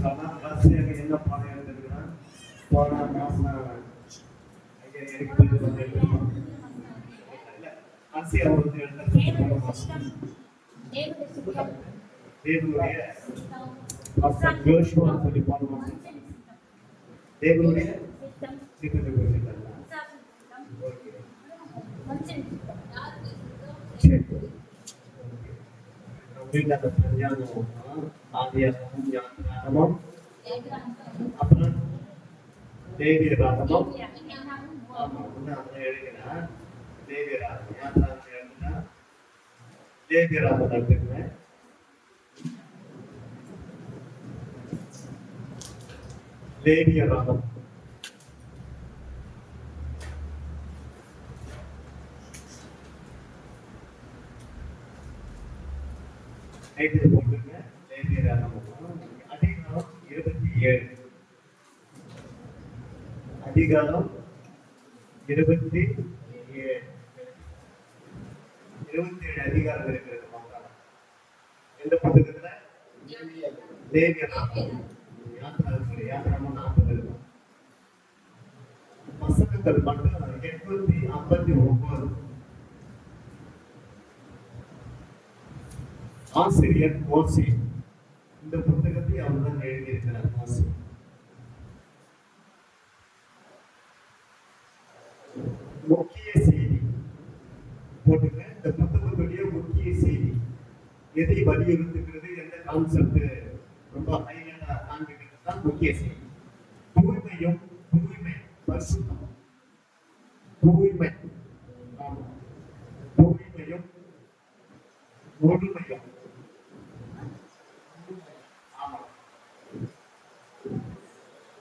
சொன்னா ரசியாக என்ன பாடம் எழுதுனா போன மாசம் ஐயா எனக்கு ஆசியா வந்து தேவனுடைய பாஸ்டர் ஜோஷுவா சொல்லி பாடுவாங்க. தேவனுடைய சித்தத்தை குறித்து அப்புறம் தேவிய ராகமம் ஆமா ஒன்னு எழுதினா தேவிய ராகம் யாத்திராமம் எழுதினா தேவிய ராகம் எடுத்துக்கிறேன். தேவிய ராகம் போட்டுங்க. தேவிய ராகம் அதிகாரம் 27 அதிகாரம் 27 அதிகாரம் இருக்கிறது. எந்த புத்தகத்துல தேவிய ராகம் யாத்திராமம் 40 இருக்கும். வசனங்கள் மட்டும் 859. ஆசிரியர் மோசே. இந்த புத்தகத்தை அவர்தான் எழுதியிருக்கிறார் மோசே. முக்கிய செய்தி போட்டுங்க. இந்த புத்தகத்துடைய முக்கிய செய்தி எதை வலியுறுத்துகிறது, எந்த கான்செப்ட் ரொம்ப ஹைலைட்டா காண்பிக்கிறது தான் முக்கிய செய்தி. தூய்மையும் தூய்மை பரிசுத்தம் தூய்மை தூய்மையும் முழுமையும்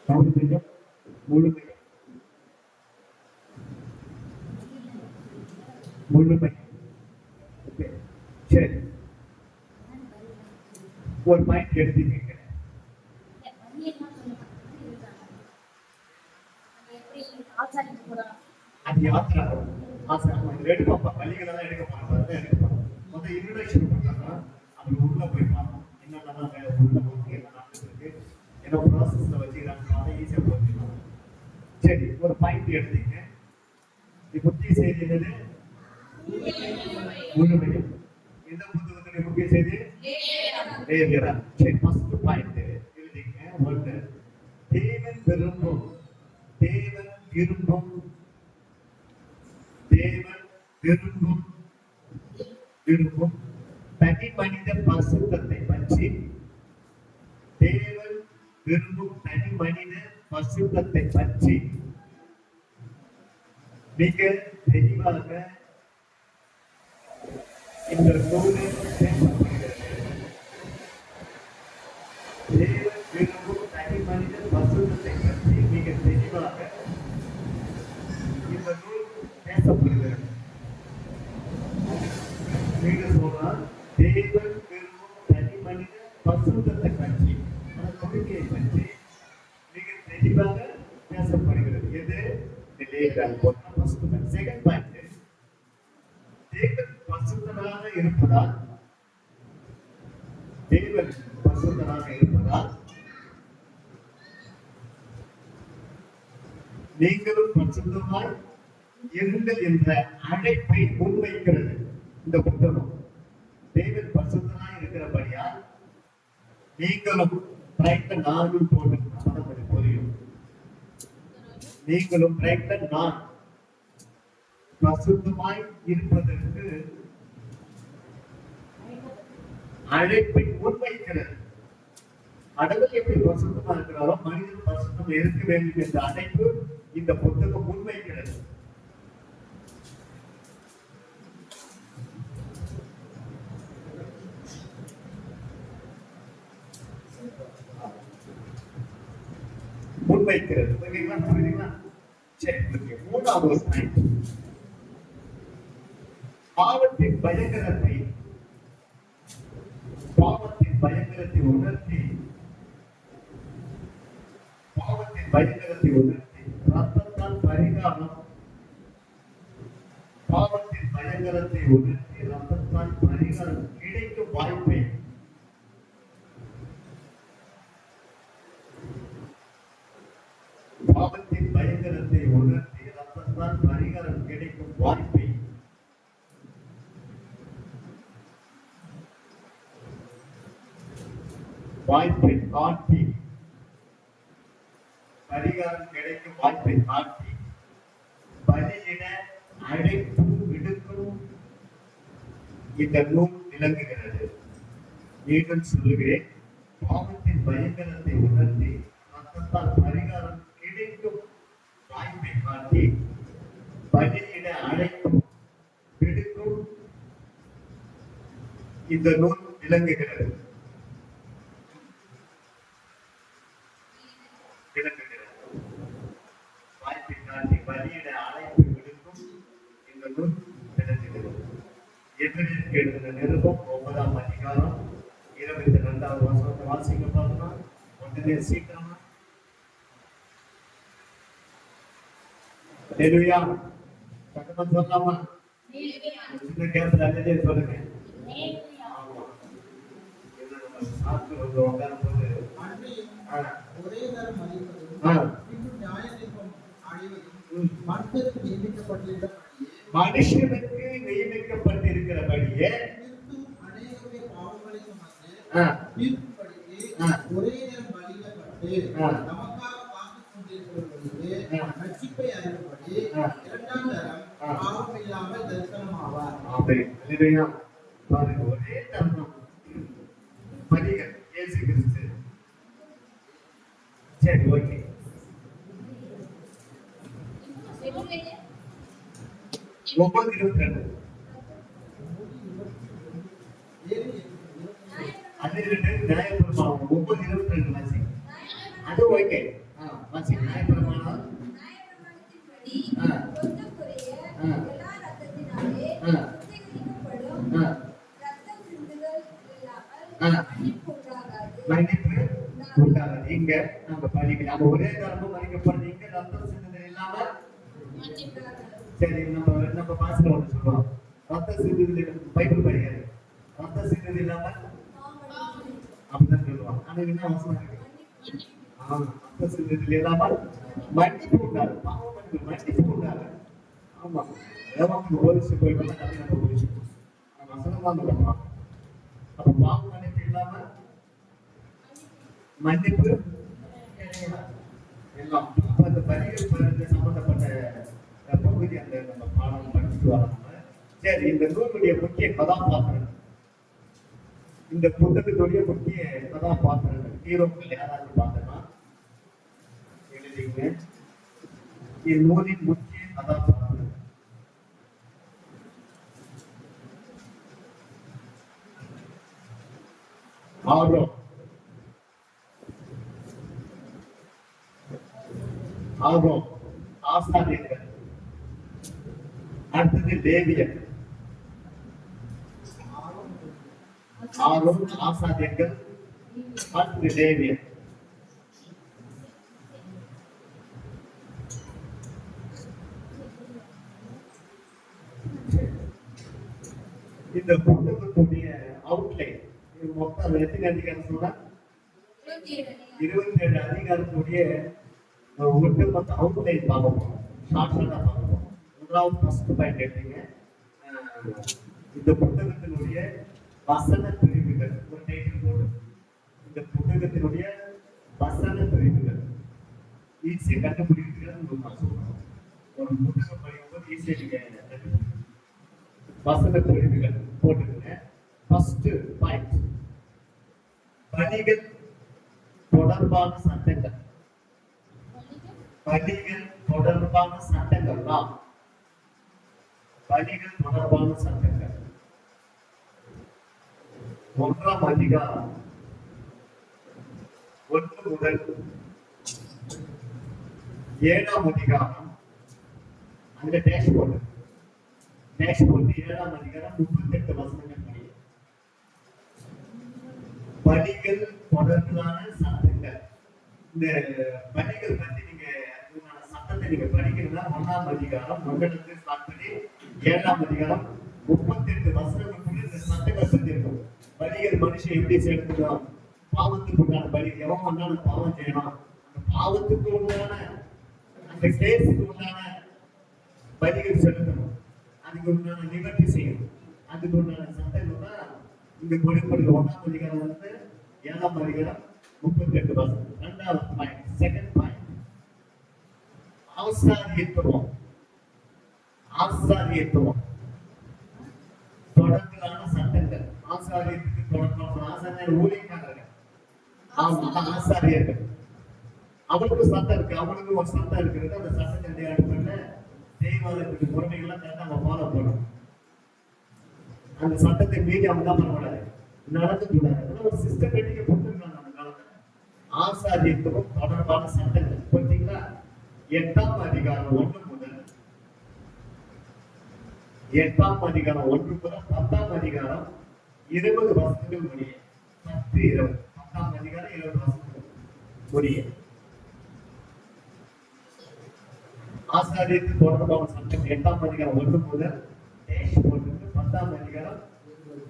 தூய்மையும் முழுமையும் முழுமை. சரி, ஒரு பாயிண்ட் எடுத்துக்கீங்க. அது யாத்திரா எடுப்பாப்பா பள்ளிகளெல்லாம் எடுக்க போறாங்க. முதல் இன்ட்ரோடக்ஷன் பண்ணாங்கன்னா அப்படி உள்ள போய் பார்ப்போம் என்னென்னலாம் உள்ள போய் என்ன நடந்துருக்கு, என்ன ப்ராசஸ்ல வச்சுக்கிறாங்க, ஈஸியா போச்சுக்கலாம். சரி, ஒரு பாயிண்ட் எடுத்தீங்க. முக்கிய செய்தி என்னது? முழுமையும். எந்த புத்தகத்துடைய முக்கிய செய்தி? லேவியராகமம். சரி, ஃபர்ஸ்ட் பாயிண்ட் எழுதிங்க. ஒன்று, தேவன் விரும்பும் தேவன் விரும்பும் தேவன் விரும்பும் விரும்பும் தனி மனித பரிசுத்தத்தை பற்றி தேவன் விரும்பும் தனி மனித பரிசுத்தத்தை பற்றி மிக தெளிவாக இந்த நூலில் பேசப்படுகிறது. தேவன் விரும்பும் தனி மனித பரிசுத்தத்தை பற்றி மிக தெளிவாக இந்த நூல் பேசப்படுகிறது. நீங்க சொல்றால் தேவன் விரும்பும் தனி மனித பரிசுத்தத்தை பற்றி, அந்த கொள்கையை பற்றி மிக தெளிவாக பேசப்படுகிறது. எது? செகண்ட் பாயிண்ட், தேவன் பரிசுத்தராக இருப்பதால் தேவன் பரிசுத்தராக இருப்பதால் நீங்களும் பரிசுத்தமாய் இருங்கள் என்ற அழைப்பை முன்வைக்கிறது இந்த புத்தகம். தேவன் பரிசுத்தராய் இருக்கிறபடியால் நீங்களும் நானும் போட்டு புரியும். நீங்களும் நான் பரிசுத்தமாய் இருப்பதற்கு அழைப்பை முன்வைக்கிறது. கடவுள் எப்படி பரிசுத்தமா இருக்கிறாரோ மனிதன் பரிசுத்தம் இருக்க வேண்டும் என்ற அழைப்பு இந்த புத்தகம் முன்வைக்கிறது. முன்வைக்கிறது. புரியுதுங்களா? சரி, மூணாவது பாயிண்ட், பாவத்தின் பயங்கரத்தை உணர்த்தி ரத்தத்தால் பரிகாரம் பாவத்தின் பயங்கரத்தை உணர்த்தி ரத்தத்தால் பரிகாரம் கிடைக்கும் வாய்ப்பை பாவத்தின் பயங்கரத்தை உணர்த்தி ரத்தத்தால் பரிகாரம் கிடைக்கும் வாய்ப்பை காட்டி பரிகாரம் கிடைக்கும் வாய்ப்பை காட்டி பலியிட அழைப்பு விடுக்கும் இந்த நூல் விளங்குகிறது. மீண்டும் சொல்லுகிறேன், பாவத்தின் பயங்கரத்தை உணர்த்தி ரத்தத்தால் பரிகாரம் கிடைக்கும் வாய்ப்பை காட்டி பலியிட அழைப்பு விடுக்கும் இந்த நூல் விளங்குகிறது. வாய்ப்பை காட்டி பலியிட அழைப்பு விடுக்கும் இந்த நூல் விளங்குகிறது. எபிரேயருக்கு எழுதின நிருபம் 9ஆம் அதிகாரம் 22வது வசனத்தை வாசிக்க பார்க்கலாம். உடனே சீக்கிரமா. ஹல்லேலூயா. சத்தமா சொல்லலாமா? சின்ன கேப்ல அல்லேலூயா சொல்லுங்க. ஆமா. என்ன நம்ம சாப்பிட்டு வந்து உட்காரும் போது ஒரே தரம் மதிப்பதும் பின்பு நியாயத்தீர்ப்பம் அடைவதும் மனுஷனுக்கு நியமிக்கப்பட்டிருக்கிறபடியே அநேகருடைய பாவங்களை சுமந்து தீர்க்கும்படிக்கு ஒரே நேரம் பலியிடப்பட்டு நமக்காக காத்துக் கொண்டிருக்கிறவர்களுக்கு ரட்சிப்பை அருளும்படி இரண்டாம் தரம் பாவம் இல்லாமல் தரிசனமாவார். பாருங்க, ஒரே தருணம் பலிகள் இயேசு கிறிஸ்து. சரி, ஓகே. 9:22 அது நியாயப்பிரமாணம் 9:22 வாசி. அது ஓகே. வாசி. நியாயப்பிரமாணம் மன்னிப்பு உண்டாகாது. இங்க நம்ம பலிகள் நம்ம ஒரே தரமும் மன்னிக்கப்படுது. இங்க ரத்தம் சிந்துதல் இல்லாம சரி, நம்ம பாசல ஒன்று சொல்லுவோம். ரத்த சிந்துதல் பைபிள் படிக்காது. ரத்த சிந்துதல் இல்லாம அப்படிதான் சொல்லுவாங்க. ஆனா என்ன அவசரம் இருக்கு? ரத்த சிந்துதல் இல்லாம மன்னிப்பு உண்டாது. பாவம் மன்னிப்பு உண்டாது. ஆமா, ஏமாந்து போலீஸ் போயிட்டு நம்ம போலீஸ் வசனமா சொல்லுவாங்க. அப்ப பாவம் மன்னிப்பு இல்லாம மன்னிப்பு எல்லாம். அந்த பலிகள் சம்பந்தப்பட்ட பகுதி அந்த நம்ம பாடம் படிச்சுட்டு வரோம். சரி, இந்த நூலுடைய முக்கிய கதாபாத்திரம், இந்த புத்தகத்துடைய முக்கிய கதாபாத்திரங்கள் ஹீரோக்கள் யாராவது பார்த்தோம்னா எழுதிங்க. இந்நூலின் முக்கிய கதாபாத்திரம் ஆரோன் ஆசாரியர்கள், அடுத்தது லேவியர். ஆரோன் ஆசாரியர்கள், அடுத்தது லேவியர். இந்த புத்தகத்துடைய அவுட்லைன் மொத்தம் எத்தனை அதிகாரம் சொன்னா 27 அதிகாரத்துடைய ஒட்டுமொத்த அவுட்லைன் பார்ப்போம். ஷார்ட்கட்டா பார்ப்போம். முதலாவது ஃபர்ஸ்ட் பாயிண்ட் எடுத்தீங்க. இந்த புத்தகத்தினுடைய வசன பிரிவுகள் ஒரு டைட்டில் போடு. இந்த புத்தகத்தினுடைய வசன பிரிவுகள் ஈஸியா கண்டுபிடிக்கிறது உங்களுக்கு நான் சொல்றேன். ஒரு புத்தகம் படிக்கும்போது ஈஸியா நீங்க கண்டுபிடிக்கணும். வசன பிரிவுகள் போட்டுக்கங்க. ஃபர்ஸ்ட் பாயிண்ட், பலிகள் தொடர்பான சட்டங்கள். பலிகள் தொடர்பான சட்டங்கள் தான். பலிகள் தொடர்பான சட்டங்கள் 1ஆம் அதிகாரம் 1 முதல் 7ஆம் அதிகாரம் அந்த டேஷ்போர்டு 7ஆம் அதிகாரம் 38 வசனங்கள் படி பலிகள் தொடர்பான சட்டங்கள். இந்த பலிகள் பத்தி நீங்க சட்டத்தை நீங்க படிக்கணும்னா 1ஆம் அதிகாரம் 1 ஸ்டார்ட் பண்ணி 7ஆம் அதிகாரம் 38 வசனங்களுக்குள்ள இந்த சட்டங்கள் சொல்லியிருக்கும். பலிகள் மனுஷன் எப்படி செலுத்தணும், பாவத்துக்கு உண்டான பலி, எவன் வந்தாலும் பாவம் செய்யணும், அந்த பாவத்துக்கு உண்டான அந்த கேஸுக்கு உண்டான பதிகள் செலுத்தணும், அதுக்கு உண்டான நிவர்த்தி செய்யணும், அதுக்கு உண்டான சட்டங்கள் தான் இங்க கொடுக்கப்படுது. 1ஆம் அதிகாரம் 7ஆம் அதிகாரம் 38 வசனம். 2வது பாயிண்ட், செகண்ட் பாயிண்ட், ஆசாரியத்துவம். ஆசாரியத்துவம் தொடர்பான சட்டங்கள். ஆசாரியத்துக்கு தொடர்பான ஆசாரியர் ஊழியக்காரர்கள், ஆசாரியர்கள் அவருக்கு சட்டம் இருக்கு, அவனுக்கு ஒரு சட்டம் இருக்கிறது. அந்த சட்டத்தை அடிப்படையில தெய்வாலயத்துக்கு முறைமைகள்லாம் கரெக்டாக நம்ம ஃபாலோ பண்ணணும். அந்த சட்டத்தை மீறி அவங்க தான் பண்ணக்கூடாது, நடந்து கூடாது. ஒரு சிஸ்டமேட்டிக்கா கொடுத்துருக்காங்க அந்த காலத்துல. ஆசாரியத்துவம் தொடர்பான சட்டங்கள் பார்த்தீங்களா? 8ஆம் அதிகாரம் 1 முதல் 8ஆம் அதிகாரம் 1 முதல் 10ஆம் அதிகாரம் 20 வசனங்கள் முடிய 10 20 10ஆம் அதிகாரம் 20 வசனங்கள் முடிய ஆசாரியத்து தொடர்பான சட்டம் 8ஆம் அதிகாரம் 1 முதல் 10ஆம் அதிகாரம்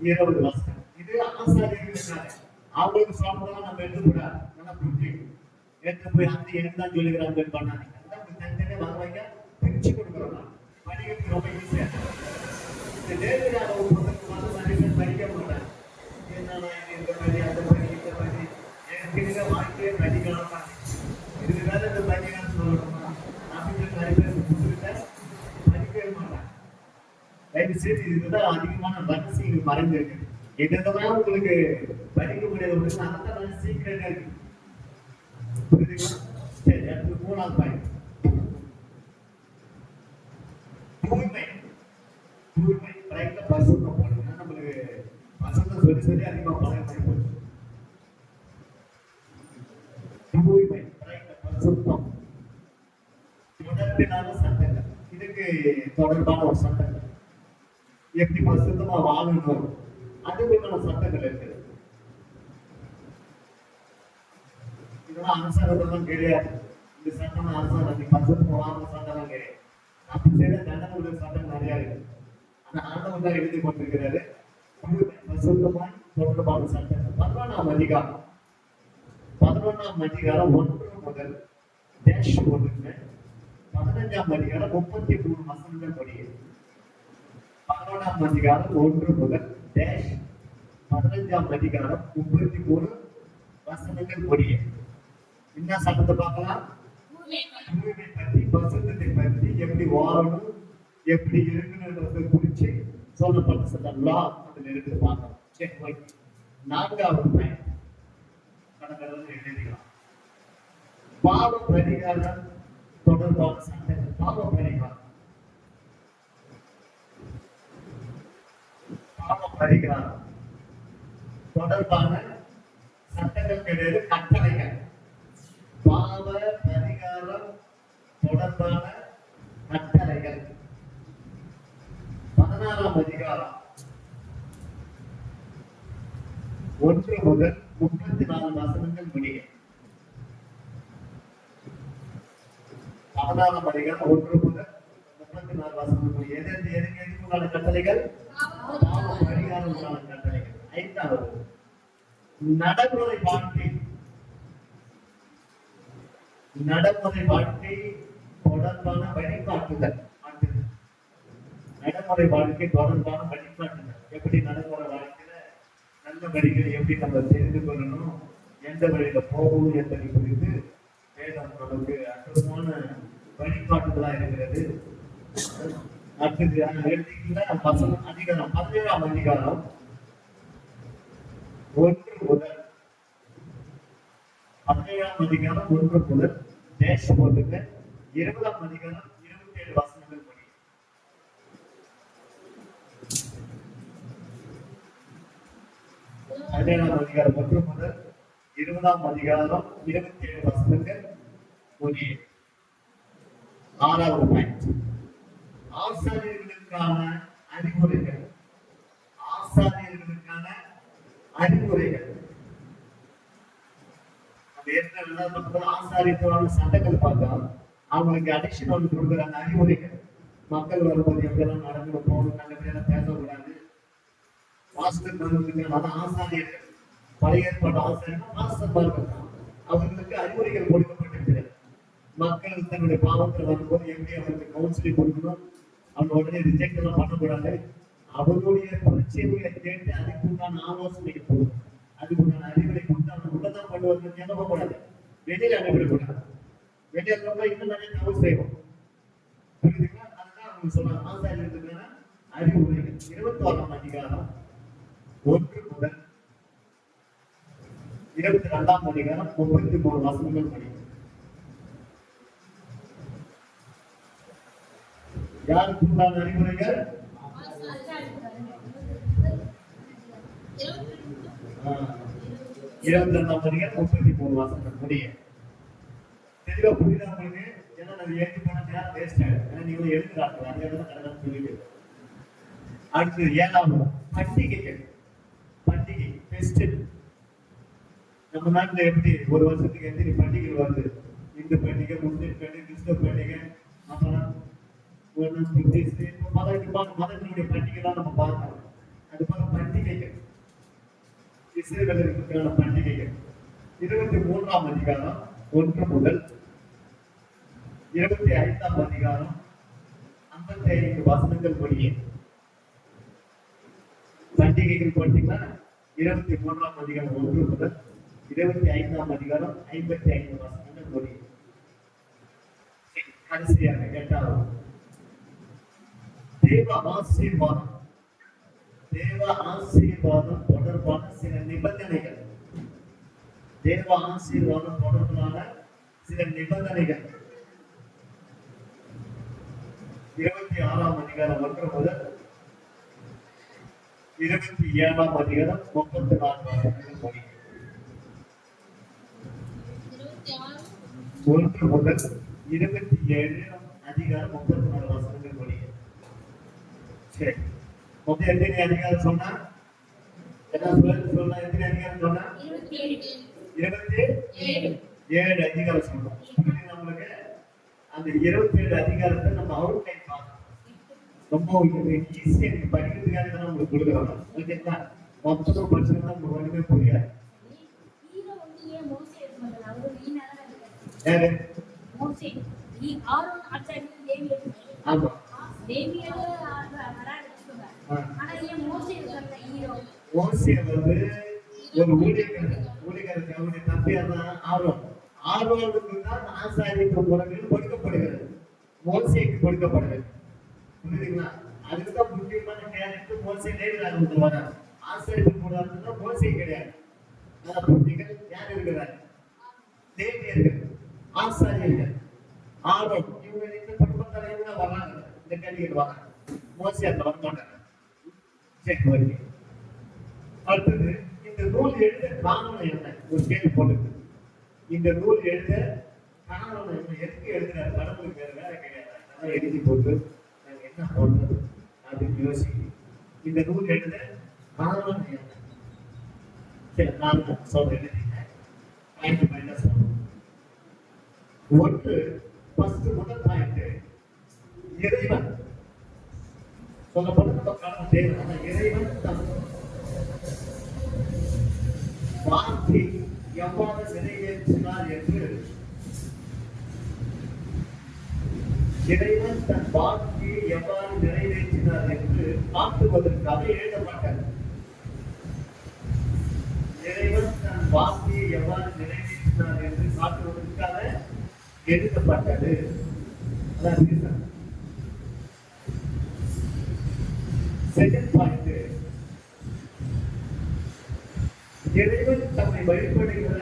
20 வசனம். இது ஆசாரியர்களுக்காக அவங்களுக்கு சொல்றதா நம்ம எடுத்துக்கூடாது, நல்லா புரிஞ்சுக்கணும். எடுத்து போய் அந்த என்ன சொல்லுகிறாங்க பண்ணாதீங்க. தனித்தனியா வாங்க பிரிச்சு கொடுக்குறோம். படிக்கிறது ரொம்ப ஈஸியா. இந்த நேரடியாக ஒரு பொருளுக்கு வந்து நிறைய படிக்க மாட்டாங்க. என்னன்னா இந்த மாதிரி அந்த மாதிரி இந்த மாதிரி எனக்கு வாழ்க்கையை படிக்கலாம், இதுக்கு வேற இந்த படிக்கலாம் சொல்லணுமா அப்படின்னு நிறைய பேர் புரிஞ்சுக்கிட்ட படிக்கவே மாட்டாங்க. தயவு செய்து இதுதான் அதிகமான ரகசியங்கள் மறைஞ்சிருக்கு. என்னதான் உங்களுக்கு படிக்க முடியாது, அதான் சீக்கிரட்டா இருக்கு. புரியுதுங்களா? சரி, அடுத்து 3ஆவது பாயிண்ட், தூய்மை. தூய்மை பிரைட்ல பசுத்தம் போடுங்க. நம்மளுக்கு பசுத்தம் சொல்லி சொல்லி அதிகமா பழகமாயி போச்சு. தூய்மை பிரைட்ல பசுத்தம் தொடர்பினால சட்டங்கள். இதுக்கு தொடர்பான ஒரு சட்டங்கள் எப்படி பசுத்தமா வாழணும் அதுக்கான சட்டங்கள் இருக்குது. இதெல்லாம் அரசாங்கத்தான் கிடையாது. இந்த சட்டம் அரசாங்கம் பசுத்தமா வாங்க சட்டம் கிடையாது. அப்படி செய்த தண்டனை சட்டம் நிறைய இருக்கு. ஆனா ஆண்டவன் தான் எழுதி கொண்டிருக்கிறாரு பசுத்தமாய் தொடர்பான சட்டங்கள். 11ஆம் அதிகாரம் 1 முதல் -1 15ஆம் அதிகாரம் 33 வசனங்கள் முடியுது. 11ஆம் அதிகாரம் 1 முதல் -15ஆம் அதிகாரம் 33 வசனங்கள் முடியுது. என்ன சட்டத்தை பார்க்கலாம்? தூய்மை பற்றி, பசுத்தத்தை பற்றி, எப்படி வாழணும், எப்படி இருக்கணும்ன்றதை குறித்து சொல்லப்பட்ட சட்டம் லா அதில் இருக்கு பார்க்கலாம். சரி, ஓகே. 4வது பாயிண்ட் கடற்கரை எழுதிக்கலாம். பாவ பரிகாரம் தொடர்பான சட்டங்கள். பாவ பரிகாரம், பாவ பரிகாரம் தொடர்பான சட்டங்கள் கிடையாது, கட்டளைகள். பாவ பரிகாரம் தொடர்பான கட்டளைகள் 16ஆம் அதிகாரம் 1 முதல் 34 வசனங்கள் முடிய. 16ஆம் அதிகாரம் 1 முதல் 34 வசனங்கள் முடிய. எதுக்குள்ளான கட்டளைகள்? பாவ பரிகாரம் உண்டான கட்டளைகள். 5வது நடைமுறை வாழ்க்கை. நடைமுறை வாழ்க்கை தொடர்பான வழிகாட்டுதல். நடைமுறை வாழ்க்கை தொடர்பான வழிகாட்டுதல். எப்படி நடைமுறை வாழ்க்கையில நல்ல வழிகளை எப்படி நம்ம தெரிந்து கொள்ளணும், எந்த வழியில போகணும் என்பதை குறித்து வேதம் நமக்கு அற்புதமான வழிகாட்டுதலா இருக்கிறது. அடுத்தது எடுத்தீங்கன்னா வசனம் அதிகாரம் 17ஆம் அதிகாரம் 1 முதல் 17ஆம் அதிகாரம் 1 முதல் -1 20ஆம் அதிகாரம் 27 வசனங்கள் படி. 17ஆம் அதிகாரம் 1 முதல் 20ஆம் அதிகாரம் 27 வசனங்கள் முடிய. 6வது பாயிண்ட், ஆசாரியர்களுக்கான அறிவுரைகள். ஆசாரியர்களுக்கான அறிவுரைகள். ஆசாரியத்தோட சட்டங்கள் பார்த்தா அவங்களுக்கு அடிக்ஷன் ஒன்று கொடுக்குறாங்க, அறிவுரைகள். மக்கள் வரும்போது எப்படியெல்லாம் நடந்து போகணும், நல்லபடியெல்லாம் பேசக்கூடாது. பாஸ்டர் அதான் ஆசாரியர்கள். பழைய ஏற்பாட்டு ஆசாரியர்கள் பாஸ்டர் அவர்களுக்கு அறிவுரைகள் கொடுக்கப்பட்டிருக்கிறது. மக்கள் தன்னுடைய பாவத்தில் வரும்போது எப்படி அவருக்கு கவுன்சிலிங் கொடுக்கணும், அவங்க உடனே ரிஜெக்ட் எல்லாம் பண்ணக்கூடாது. அவருடைய பிரச்சனைகளை கேட்டு அதுக்கு உண்டான ஆலோசனைக்கு போகணும், அதுக்கு உண்டான அறிவுரை கொடுத்து அவங்க உள்ளதான் பண்ணுவாங்க நம்பக்கூடாது, வெளியில அனுப்பிடக்கூடாது. வெளியே ரொம்ப இன்னும் நிறைய தவறு செய்வோம். புரியுதுங்களா? அதுதான் அவங்க சொல்றாங்க ஆசாரியர்களுக்கான அறிவுரைகள். 21ஆம் அதிகாரம் 1 முதல் 22ஆம் அதிகாரம் 33 வசனங்கள் படிக்கும். யாருக்கு உண்டான அறிவுரைகள்? 22ஆம் அதிகாரம் 33 வசனங்கள் முடியும். தெளிவா புரியுதா உங்களுக்கு? ஏன்னா அது எழுதி போன நேரம் வேஸ்ட் ஆயிடும். ஏன்னா நீங்க எழுதுறாங்க அதே தான் கரெக்டா சொல்லிட்டு. அடுத்து 7வது பண்டிகைகள். பண்டிகை ஃபெஸ்டிவ். நம்ம நாட்டுல எப்படி ஒரு வருஷத்துக்கு எத்தனை பண்டிகை வருது? இந்து பண்டிகை, முஸ்லிம் பண்டிகை, கிறிஸ்தவ பண்டிகை, அப்புறம் மதத்தினுடைய பண்டிகை தான் நம்ம பார்க்கணும். அது போல பண்டிகைகள், இஸ்ரேலுக்கான பண்டிகைகள். 23ஆம் அதிகாரம் 1 முதல் 25ஆம் அதிகாரம் 55 வசனங்கள் முடிய பண்டிகைகள் பார்த்தீங்கன்னா 23ஆம் அதிகாரம் 1 முதல் 25ஆம் அதிகாரம் 55 வசனங்கள் முடிய. கடைசியாக 8வது தேவ ஆசீர்வாதம். தேவ ஆசீர்வாதம் தொடர்பான சில நிபந்தனைகள். தேவ ஆசீர்வாதம் தொடர்பான சில நிபந்தனைகள். 26ஆம் அதிகாரம் 1 முதல் 27ஆம் அதிகாரம் 34 வசனங்கள் படி. 1 முதல் 27 அதிகாரம் 34 வசனங்கள் படி. சரி, மொத்தம் எத்தனை அதிகாரம் சொன்னா? என்ன சொல்ல எத்தனை அதிகாரம் சொன்னா? 27 அதிகாரம் சொன்னோம். நம்மளுக்கு அந்த 27 அதிகாரத்தை நம்ம அவுட்லைன் பார்க்கணும். ரொம்ப ஈஸியா நீங்க படிக்கிறதுக்காக தான் உங்களுக்கு கொடுக்குறோம். ஓகேங்களா? மொத்தம் படிச்சா உங்களுக்கு ஒண்ணுமே புரியாது. ஆமா, மோசே வந்து ஒரு ஊழியக்காரருக்கு அவருடைய தம்பியா தான் ஆர்வம். ஆர்வத்துக்கு தான் ஆசாரியத்துவ முறைகள் கொடுக்கப்படுகிறது, மோசேக்கு கொடுக்கப்படுகிறது. புரியுதுங்களா? அதுக்கு தான் முக்கியமான கேரக்டர் மோசே. லேவியராக வராங்க. ஆசாரியத்துவ முறை மோசே கிடையாது. புத்திகள் யார் இருக்கிறார்? லேவியர்கள், ஆசாரியர்கள், ஆர்வம். இவங்க இந்த குடும்பத்தார இவங்க வராங்க, இந்த கேள்விகள் வராங்க. மோசே அந்த வரமாட்டாங்க. சரி, வருங்க. அடுத்தது இந்த நூல் எழுத காரணம் என்ன? ஒரு கேள்வி போட்டுருக்கு. இந்த நூல் எழுத காரணம் என்ன? எதுக்கு எழுதுறாரு? கடவுளுக்கு வேற வேலை கிடையாது. அதனால எழுதி போட்டு நாங்க என்ன பண்றது அப்படின்னு யோசிக்கணும். இந்த நூல் எழுத காரணம் என்ன? சரி, நான் சொல்றேன். எழுதிங்க. பாயிண்ட் சொல்லணும். ஒன்று, ஃபர்ஸ்ட் முதல் பாயிண்ட், இறைவன் சொல்லப்பட்ட நம்ம கடவுள் தேவன். ஆனா இறைவன் தான் வார்த்தை எவ்வாறு நிறைவேற்றினார் என்று, இறைவன் தன் வார்த்தையை எவ்வாறு நிறைவேற்றினார் என்று காட்டுவதற்காக எழுதப்பட்டது. இறைவன் தன் வார்த்தையை எவ்வாறு நிறைவேற்றினார் என்று காட்டுவதற்காக எழுதப்பட்டது. அதான் செகண்ட் பாயிண்ட், இறைவன் தம்மை வழிபடுகிற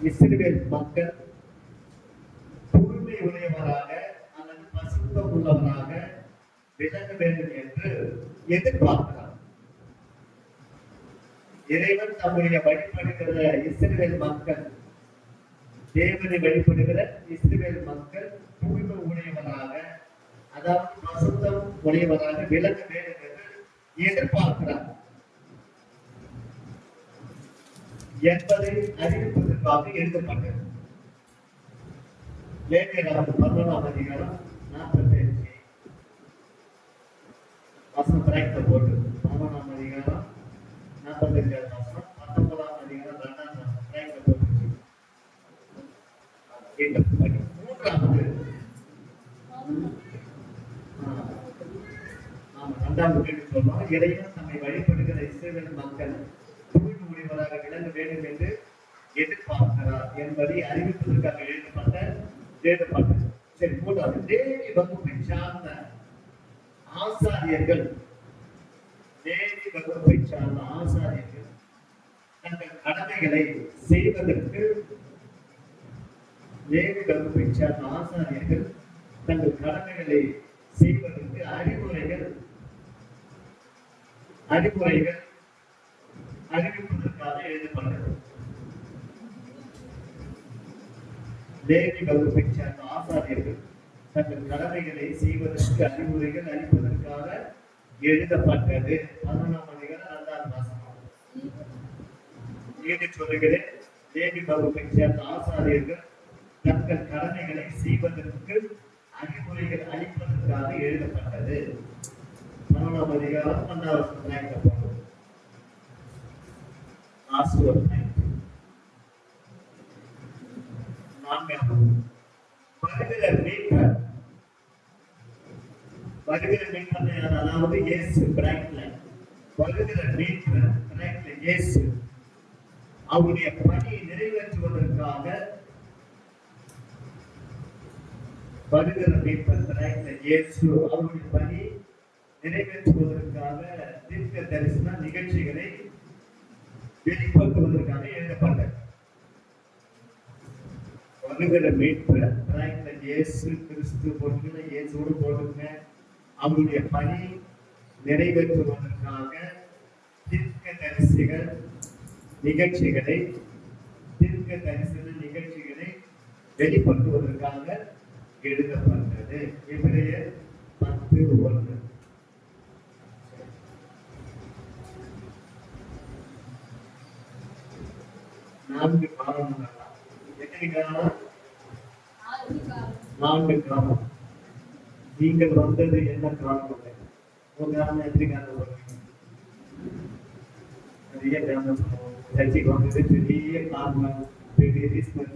இஸ்ரவேல் மக்கள் தூய்மை உடையவராக அல்லது பசுத்தம் உள்ளவராக விளங்க வேண்டும் என்று எதிர்பார்க்கிறார். இறைவன் தம்முடைய வழிபடுகிற இஸ்ரவேல் மக்கள், தேவனை வழிபடுகிற இஸ்ரவேல் மக்கள் தூய்மை உடையவராக, அதாவது பசுத்தம் உடையவராக விளங்க வேண்டும் என்று எதிர்பார்க்கிறார் என்பதை அறிவிப்பதற்காக எழுதப்பட்டது. லேவியராகமம் 11ஆம் அதிகாரம் 45 வசனம் போட்டு 11ஆம் அதிகாரம் இரண்டாவது கேள்வி சொன்னோம், இறைவன் நம்மை வழிபடுகிற இஸ்ரவேல் மக்கள் தூய்மை உடையவராக விளங்க வேண்டும் என்று எதிர்பார்க்கிறார் என்பதை அறிவிப்பதற்காக எழுதப்பட்டது. சரி, மூன்றாவது தேவி வகுப்பை சார்ந்த ஆசாரியர்கள், தேவி வகுப்பை சார்ந்த ஆசாரியர்கள் தங்கள் கடமைகளை செய்வதற்கு, தேவி வகுப்பை சார்ந்த ஆசாரியர்கள் தங்கள் கடமைகளை செய்வதற்கு அறிவுரைகள் அறிவிப்பதற்காக எழுதப்பட்டது. தேவி வகுப்பை சேர்ந்த ஆசாரியர்கள் தங்கள் கடமைகளை செய்வதற்கு அறிவுரைகள் அளிப்பதற்காக எழுதப்பட்டது. 11ஆம் அதிகாரம் 2ஆம் வசனம். மீண்டும் சொல்லுகிறேன், தேவி வகுப்பை சேர்ந்த ஆசாரியர்கள் தங்கள் கடமைகளை செய்வதற்கு அறிவுரைகள் அளிப்பதற்காக எழுதப்பட்டது. 11ஆம் அதிகாரம் 2ஆம் வசனம். வருகிற மீட்பர், அதாவது இயேசு பிராங்க்ல, வருகிற மீட்பர் பிராங்க்ல இயேசு அவருடைய பணியை நிறைவேற்றுவதற்காக, வருகிற மீட்பர் பிராங்க்ல இயேசு அவருடைய பணி நிறைவேற்றுவதற்காக தீர்க்க தரிசன நிகழ்ச்சிகளை வெளிப்படுத்துவதற்காக எழுதப்பட்டது. வருகிற மீட்பர் பிராங்க்ல இயேசு கிறிஸ்து போட்டுங்க, இயேசுவோடு போட்டுங்க, அவருடைய பணி நிறைவேற்றுவதற்காக தீர்க்க தரிசன நிகழ்ச்சிகளை வெளிப்படுத்துவதற்காக எழுதப்பட்டது. எபிரேயர் 10:1. நான்கு காரணங்கள். எத்தனை காரணம்? 4 காரணம். நீங்கள் வந்தது என்ன காரணம்? ஒரு காரணம். எத்தனை காரணம் சொல்றீங்க? நிறைய காரணம். சர்ச்சைக்கு வந்தது பெரிய காரணம், பெரிய ரீசன்.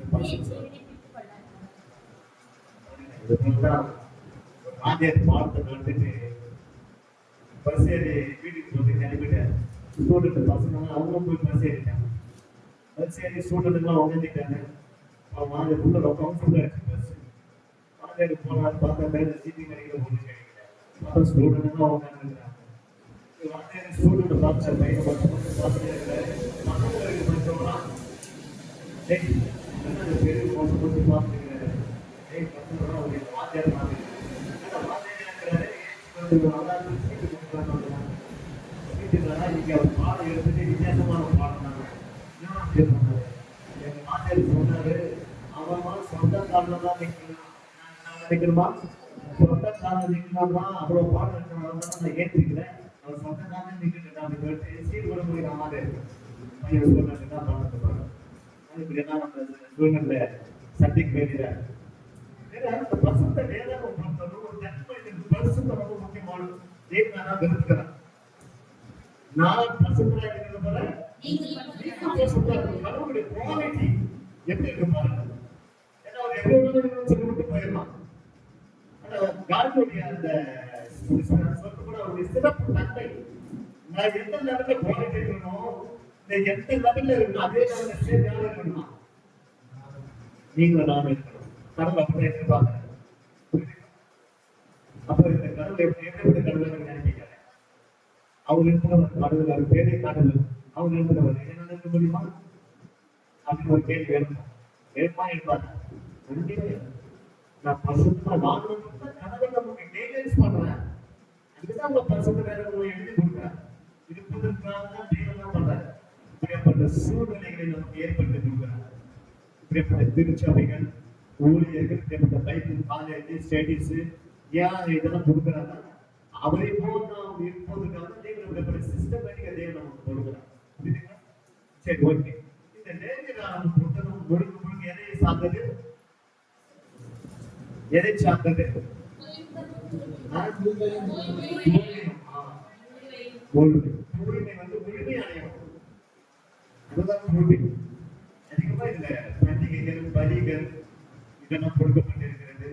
ஆதியார் பாடத்தை நடந்துட்டு பஸ் ஏறி வீட்டுக்கு வந்து கிளம்பிட்டேன். ஸ்டூடெண்ட் பசங்க அவங்களும் போய் பஸ் ஏறிட்டாங்க. பஸ் ஏறி ஸ்டூடெண்ட்லாம் உட்காந்துட்டாங்க. அவங்க அந்த உள்ள கவுன்சில் ஆச்சு பஸ். ஆதியாரு போனாலும் பார்த்தா மேலே சீட்டிங் கிடைக்கல, ஒன்றும் கிடைக்கல. பார்த்தா ஸ்டூடெண்ட்லாம் உட்காந்துருக்கிறாங்க. ஸ்டூடெண்ட் பார்த்த பையனை பார்த்து படிச்சவங்களாம் சரி என்ன பெரிய போட்டு பார்த்துக்கிறாரு. அவருடைய வாத்தியார் மாதிரி இன்னைக்கு அவர் பாடம் எடுத்துட்டு வித்தியாசமான பாடம் தாங்க. எங்க வாத்தியார் சொன்னாரு, அவன் சொந்த காலில் தான் நிற்கணுமா, சொந்த காலில் நிற்கணுமா, அவ்வளவு பாடம் இருக்கிறவங்க நான் ஏற்றிக்கிறேன். அவர் சொந்த காலில் நிற்கிட்டு அப்படி சொல்லிட்டு சீர் விட முடியும். மாதிரி பையன் ஸ்டூடெண்ட் தான் பாடத்தை பாடம். இப்படி எல்லாம் நம்ம ஸ்டூடெண்ட்ல சப்ஜெக்ட் வேண்டியதான். அந்த பசுத்த வேதம் பொறுத்தவரை ஒரு தன்மைக்கு பரிசுத்த ரொம்ப முக்கியமானது. தேவனாக விரும்புகிறார். நான் பசுத்தா இருக்கிறத போல கடவுளுடைய குவாலிட்டி எப்படி இருக்கு பாருங்க. ஏன்னா அவர் எவ்வளவு சொல்லிவிட்டு போயிடலாம். ஆனா காடுடைய அந்த கூட அவருடைய சிறப்பு தன்மை, நான் எந்த லெவல்ல குவாலிட்டி இருக்கணும், எந்த லெவல்ல இருக்கணும், அதே லெவல்ல சேர்ந்து இருக்கணும். நீங்களும் நாம இருக்கணும். கடவுள் அப்படி எதிர்பார்க்கிறேன். அப்ப இந்த கடவுள் எப்படிப்பட்ட கடவுள் நினைக்கிறாங்க. அவங்க இருக்கிறவர் கடவுள், அவர் பேரே கடவுள், அவங்க இருக்கிறவர் என்ன நினைக்க முடியுமா அப்படின்னு ஒரு கேள்வி எழுப்பா எழுப்பாங்க. கண்டிப்பா நான் பசுத்தமா வாங்கணும் கடவுள் நமக்கு கைடன்ஸ் பண்றேன். அதுதான் உங்க பசுத்த வேலை எழுதி கொடுக்குறேன். இருப்பதற்காக தான் தெய்வம் தான் பண்றேன். இப்படிப்பட்ட சூழ்நிலைகளை நமக்கு ஏற்படுத்தி கொடுக்குறாங்க. இப்படிப்பட்ட திருச்சபைகள், ஊழியர்கள், இப்படிப்பட்ட பைபிள் காலேஜ் ஸ்டடீஸ் ஏன் இதெல்லாம் கொடுக்குறாங்க? அவரை போல் நாம் இருப்பதற்காக தேவனுடைய சிஸ்டமேட்டிக்கா தேவன் நமக்கு கொடுக்குறாங்க. புரியுதுங்களா? சரி, ஓகே. இந்த நேர்காணல் புத்தகம் முழுக்க முழுக்க எதை சார்ந்தது? எதை சார்ந்தது? தூய்மை வந்து முழுமை அடையும். அதுதான் தூய்மை. அதிகமா இதுல பண்டிகைகள், பலிகள் இதெல்லாம் கொடுக்கப்பட்டிருக்கிறது.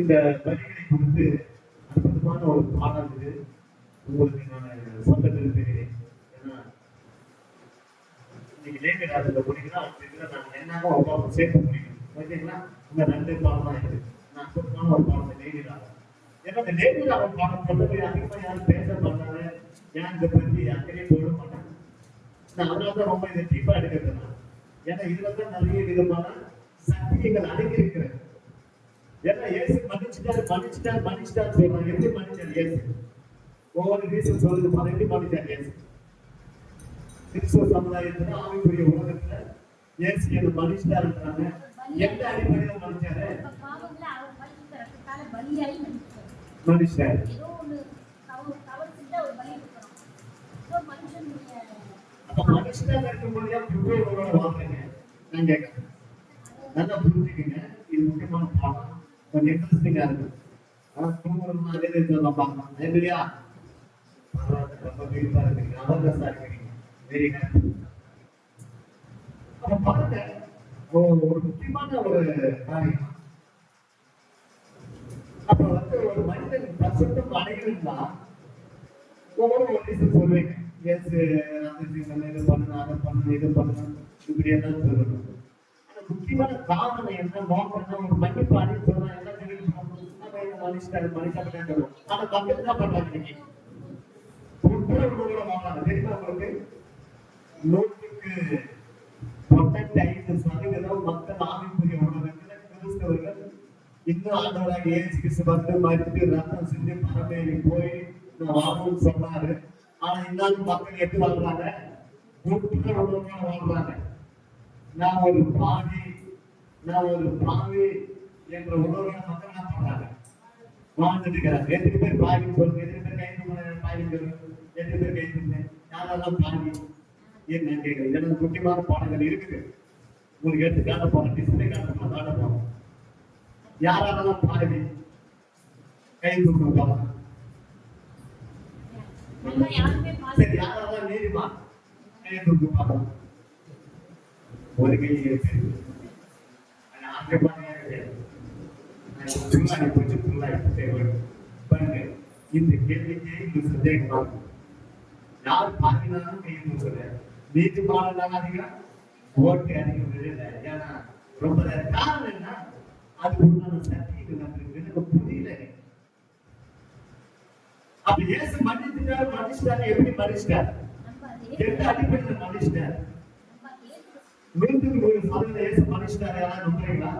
இந்த பலிகளை கொடுத்து அற்புதமா முக்கியமான ஒரு பாடம் இது. உங்களுக்கு நான் சொல்ல விரும்புகிறேன். ஏன்னா இன்னைக்கு லேட் ஆகுது முடிக்கிறோம். நாங்கள் என்னன்னா ஒரு சேர்த்து முடிக்கணும். ஓகேங்களா? இந்த 2 பாடம் தான் இருக்கு. நான் அற்புதமான ஒரு பாடம் லேட் ஆகும். ஏன்னா இந்த லேட் ஆகும் பாடம் சொல்லவே அதிகமாக யாரும் பேச மாட்டாங்க. ஏன் இதை பற்றி அக்கறையே போட மாட்டாங்க. நான் அதனால தான் ரொம்ப இதை டீப்பா எடுக்கிறது. ஏன்னா இதுல தான் நிறைய விதமான சத்தியங்கள் அடங்கி இருக்கிறது. ஏன்னா இயேசு மன்னிச்சுட்டாரு சொல்றாங்க. எப்படி மன்னிச்சார் இயேசு? ஒவ்வொரு ரீசன் சொல்லுது. எப்படி மன்னிச்சார் இயேசு? கிறிஸ்துவ சமுதாயத்துல ஆவிக்குரிய உலகத்துல இயேசு என்ன மன்னிச்சுட்டாருன்றாங்க. எந்த அடிப்படையில மன்னிச்சாரு? மன்னிச்சாரு. அப்ப மனுஷனா இருக்கும்போது புத்தகங்களோட வாழ்றீங்க. நான் கேட்கிறேன், நல்லா புரிஞ்சுக்கங்க. இது முக்கியமான பாடம். கொஞ்சம் இன்ட்ரெஸ்டிங்கா இருக்கு. ஆனா தூங்குறதுனாலே நம்ம பார்க்கலாம் இல்லையா? ரொம்ப விருப்பா இருக்கீங்க, அவர்தான் இருக்கீங்க. Very happy. அப்ப பாருங்க, ஒரு முக்கியமான ஒரு காரியம். அப்ப ஒரு மனிதன் பரிசுத்தம் அடையணும்னா ஒவ்வொரு விஷயம் சொல்லுவீங்க. இது பண்ணணும், அதை பண்ணணும், இது பண்ணணும், இப்படி எல்லாம் சொல்லணும். ஆனா முக்கியமான காரணம் என்ன, நோக்கம் ஒரு மன்னிப்பு அடையும் சொல்றாங்க. எல்லாம் மனுஷன் சொல்லுவோம். ஆனா மக்கள் என்ன பண்றாங்க? இன்னைக்கு உட்புறவுகளோட வாழாங்க. தெரியுமா உங்களுக்கு? 100% மக்கள் ஆவிக்குரிய உலகத்துல கிறிஸ்தவர்கள் இன்னும் ஆண்டவராக இயேசு கிறிஸ்து வந்து மறித்து ரத்தம் செஞ்சு பரமேறி போய் நான் வாழணும்னு சொன்னாரு. ஆனா இன்னும் மக்கள் எப்படி வாழ்றாங்க? உட்புறவுகளோட வாழ்றாங்க. நான் ஒரு பாவி என்ற உணர்வுல மக்கள் என்ன பண்றாங்க? வாழ்ந்துட்டு இருக்கிறாங்க. எத்தனை பேர் பாவின்னு சொல்லுங்க? எத்தனை பேர் கைது பாவின்னு சொல்லுங்க? எத்தனை பேர் கைது? யாரெல்லாம் பாவி என்ன கேட்குறேன். இதெல்லாம் முக்கியமான பாடங்கள் இருக்குது. உங்களுக்கு எடுத்து காட்ட போறோம். டிஸ்பிளே காட்ட போறோம். யாரெல்லாம் பாவி கை தூக்குவாங்க? சரி, யாரெல்லாம் நீதிமா கை தூக்குவாங்க? ஒரு கை இருக்கு. பாருங்க, இந்த கேள்விக்கே இந்த சந்தேகம். யார் பாதினாலும் கை தூக்குற, நீதிமானாலும் அதிகம், ஓட்டு அதிகம் விழல. ஏன்னா ரொம்ப காரணம் என்ன? அது உண்டான சத்தியம் எனக்கு புரியல. அப்ப இயேசு மன்னிச்சுட்டாரு. எப்படி மன்னிச்சிட்டார்? எந்த அடிப்படையில் மன்னிச்சிட்டார்? 100% இயேசு மன்னிச்சிட்டாரு. யாராவது நம்புறீங்களா?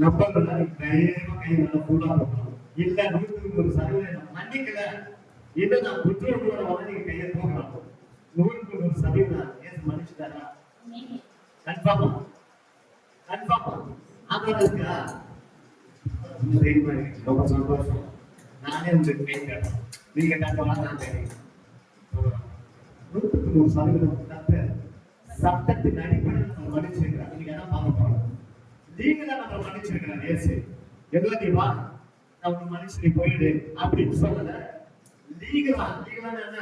நம்பல. தைரியமா கை நல்லா ஃபுல்லா போகணும். இல்ல 100% மன்னிக்கல, இல்ல நான் குற்றங்களோட வந்து நீங்க கையை தூக்கலாம். 100% இயேசு மன்னிச்சிட்டாரா? கன்ஃபார்மா? ஆதரவுக்கா? ரொம்ப சந்தோஷம். நானே உங்களுக்கு கை காட்டுறேன். நீங்க காட்டலாம். நான் தெரியும் 100% சட்டத்தின் அடிப்படையில் நம்ம மன்னிச்சிருக்கிறோம். நீங்க என்ன பார்க்க போறோம்? நீங்க தான் நம்ம மன்னிச்சிருக்கிறோம். இயேசு எவ்வளவு நீ வா, நம்ம மனுஷனை போயிடு அப்படின்னு சொல்லல. லீகலா என்ன?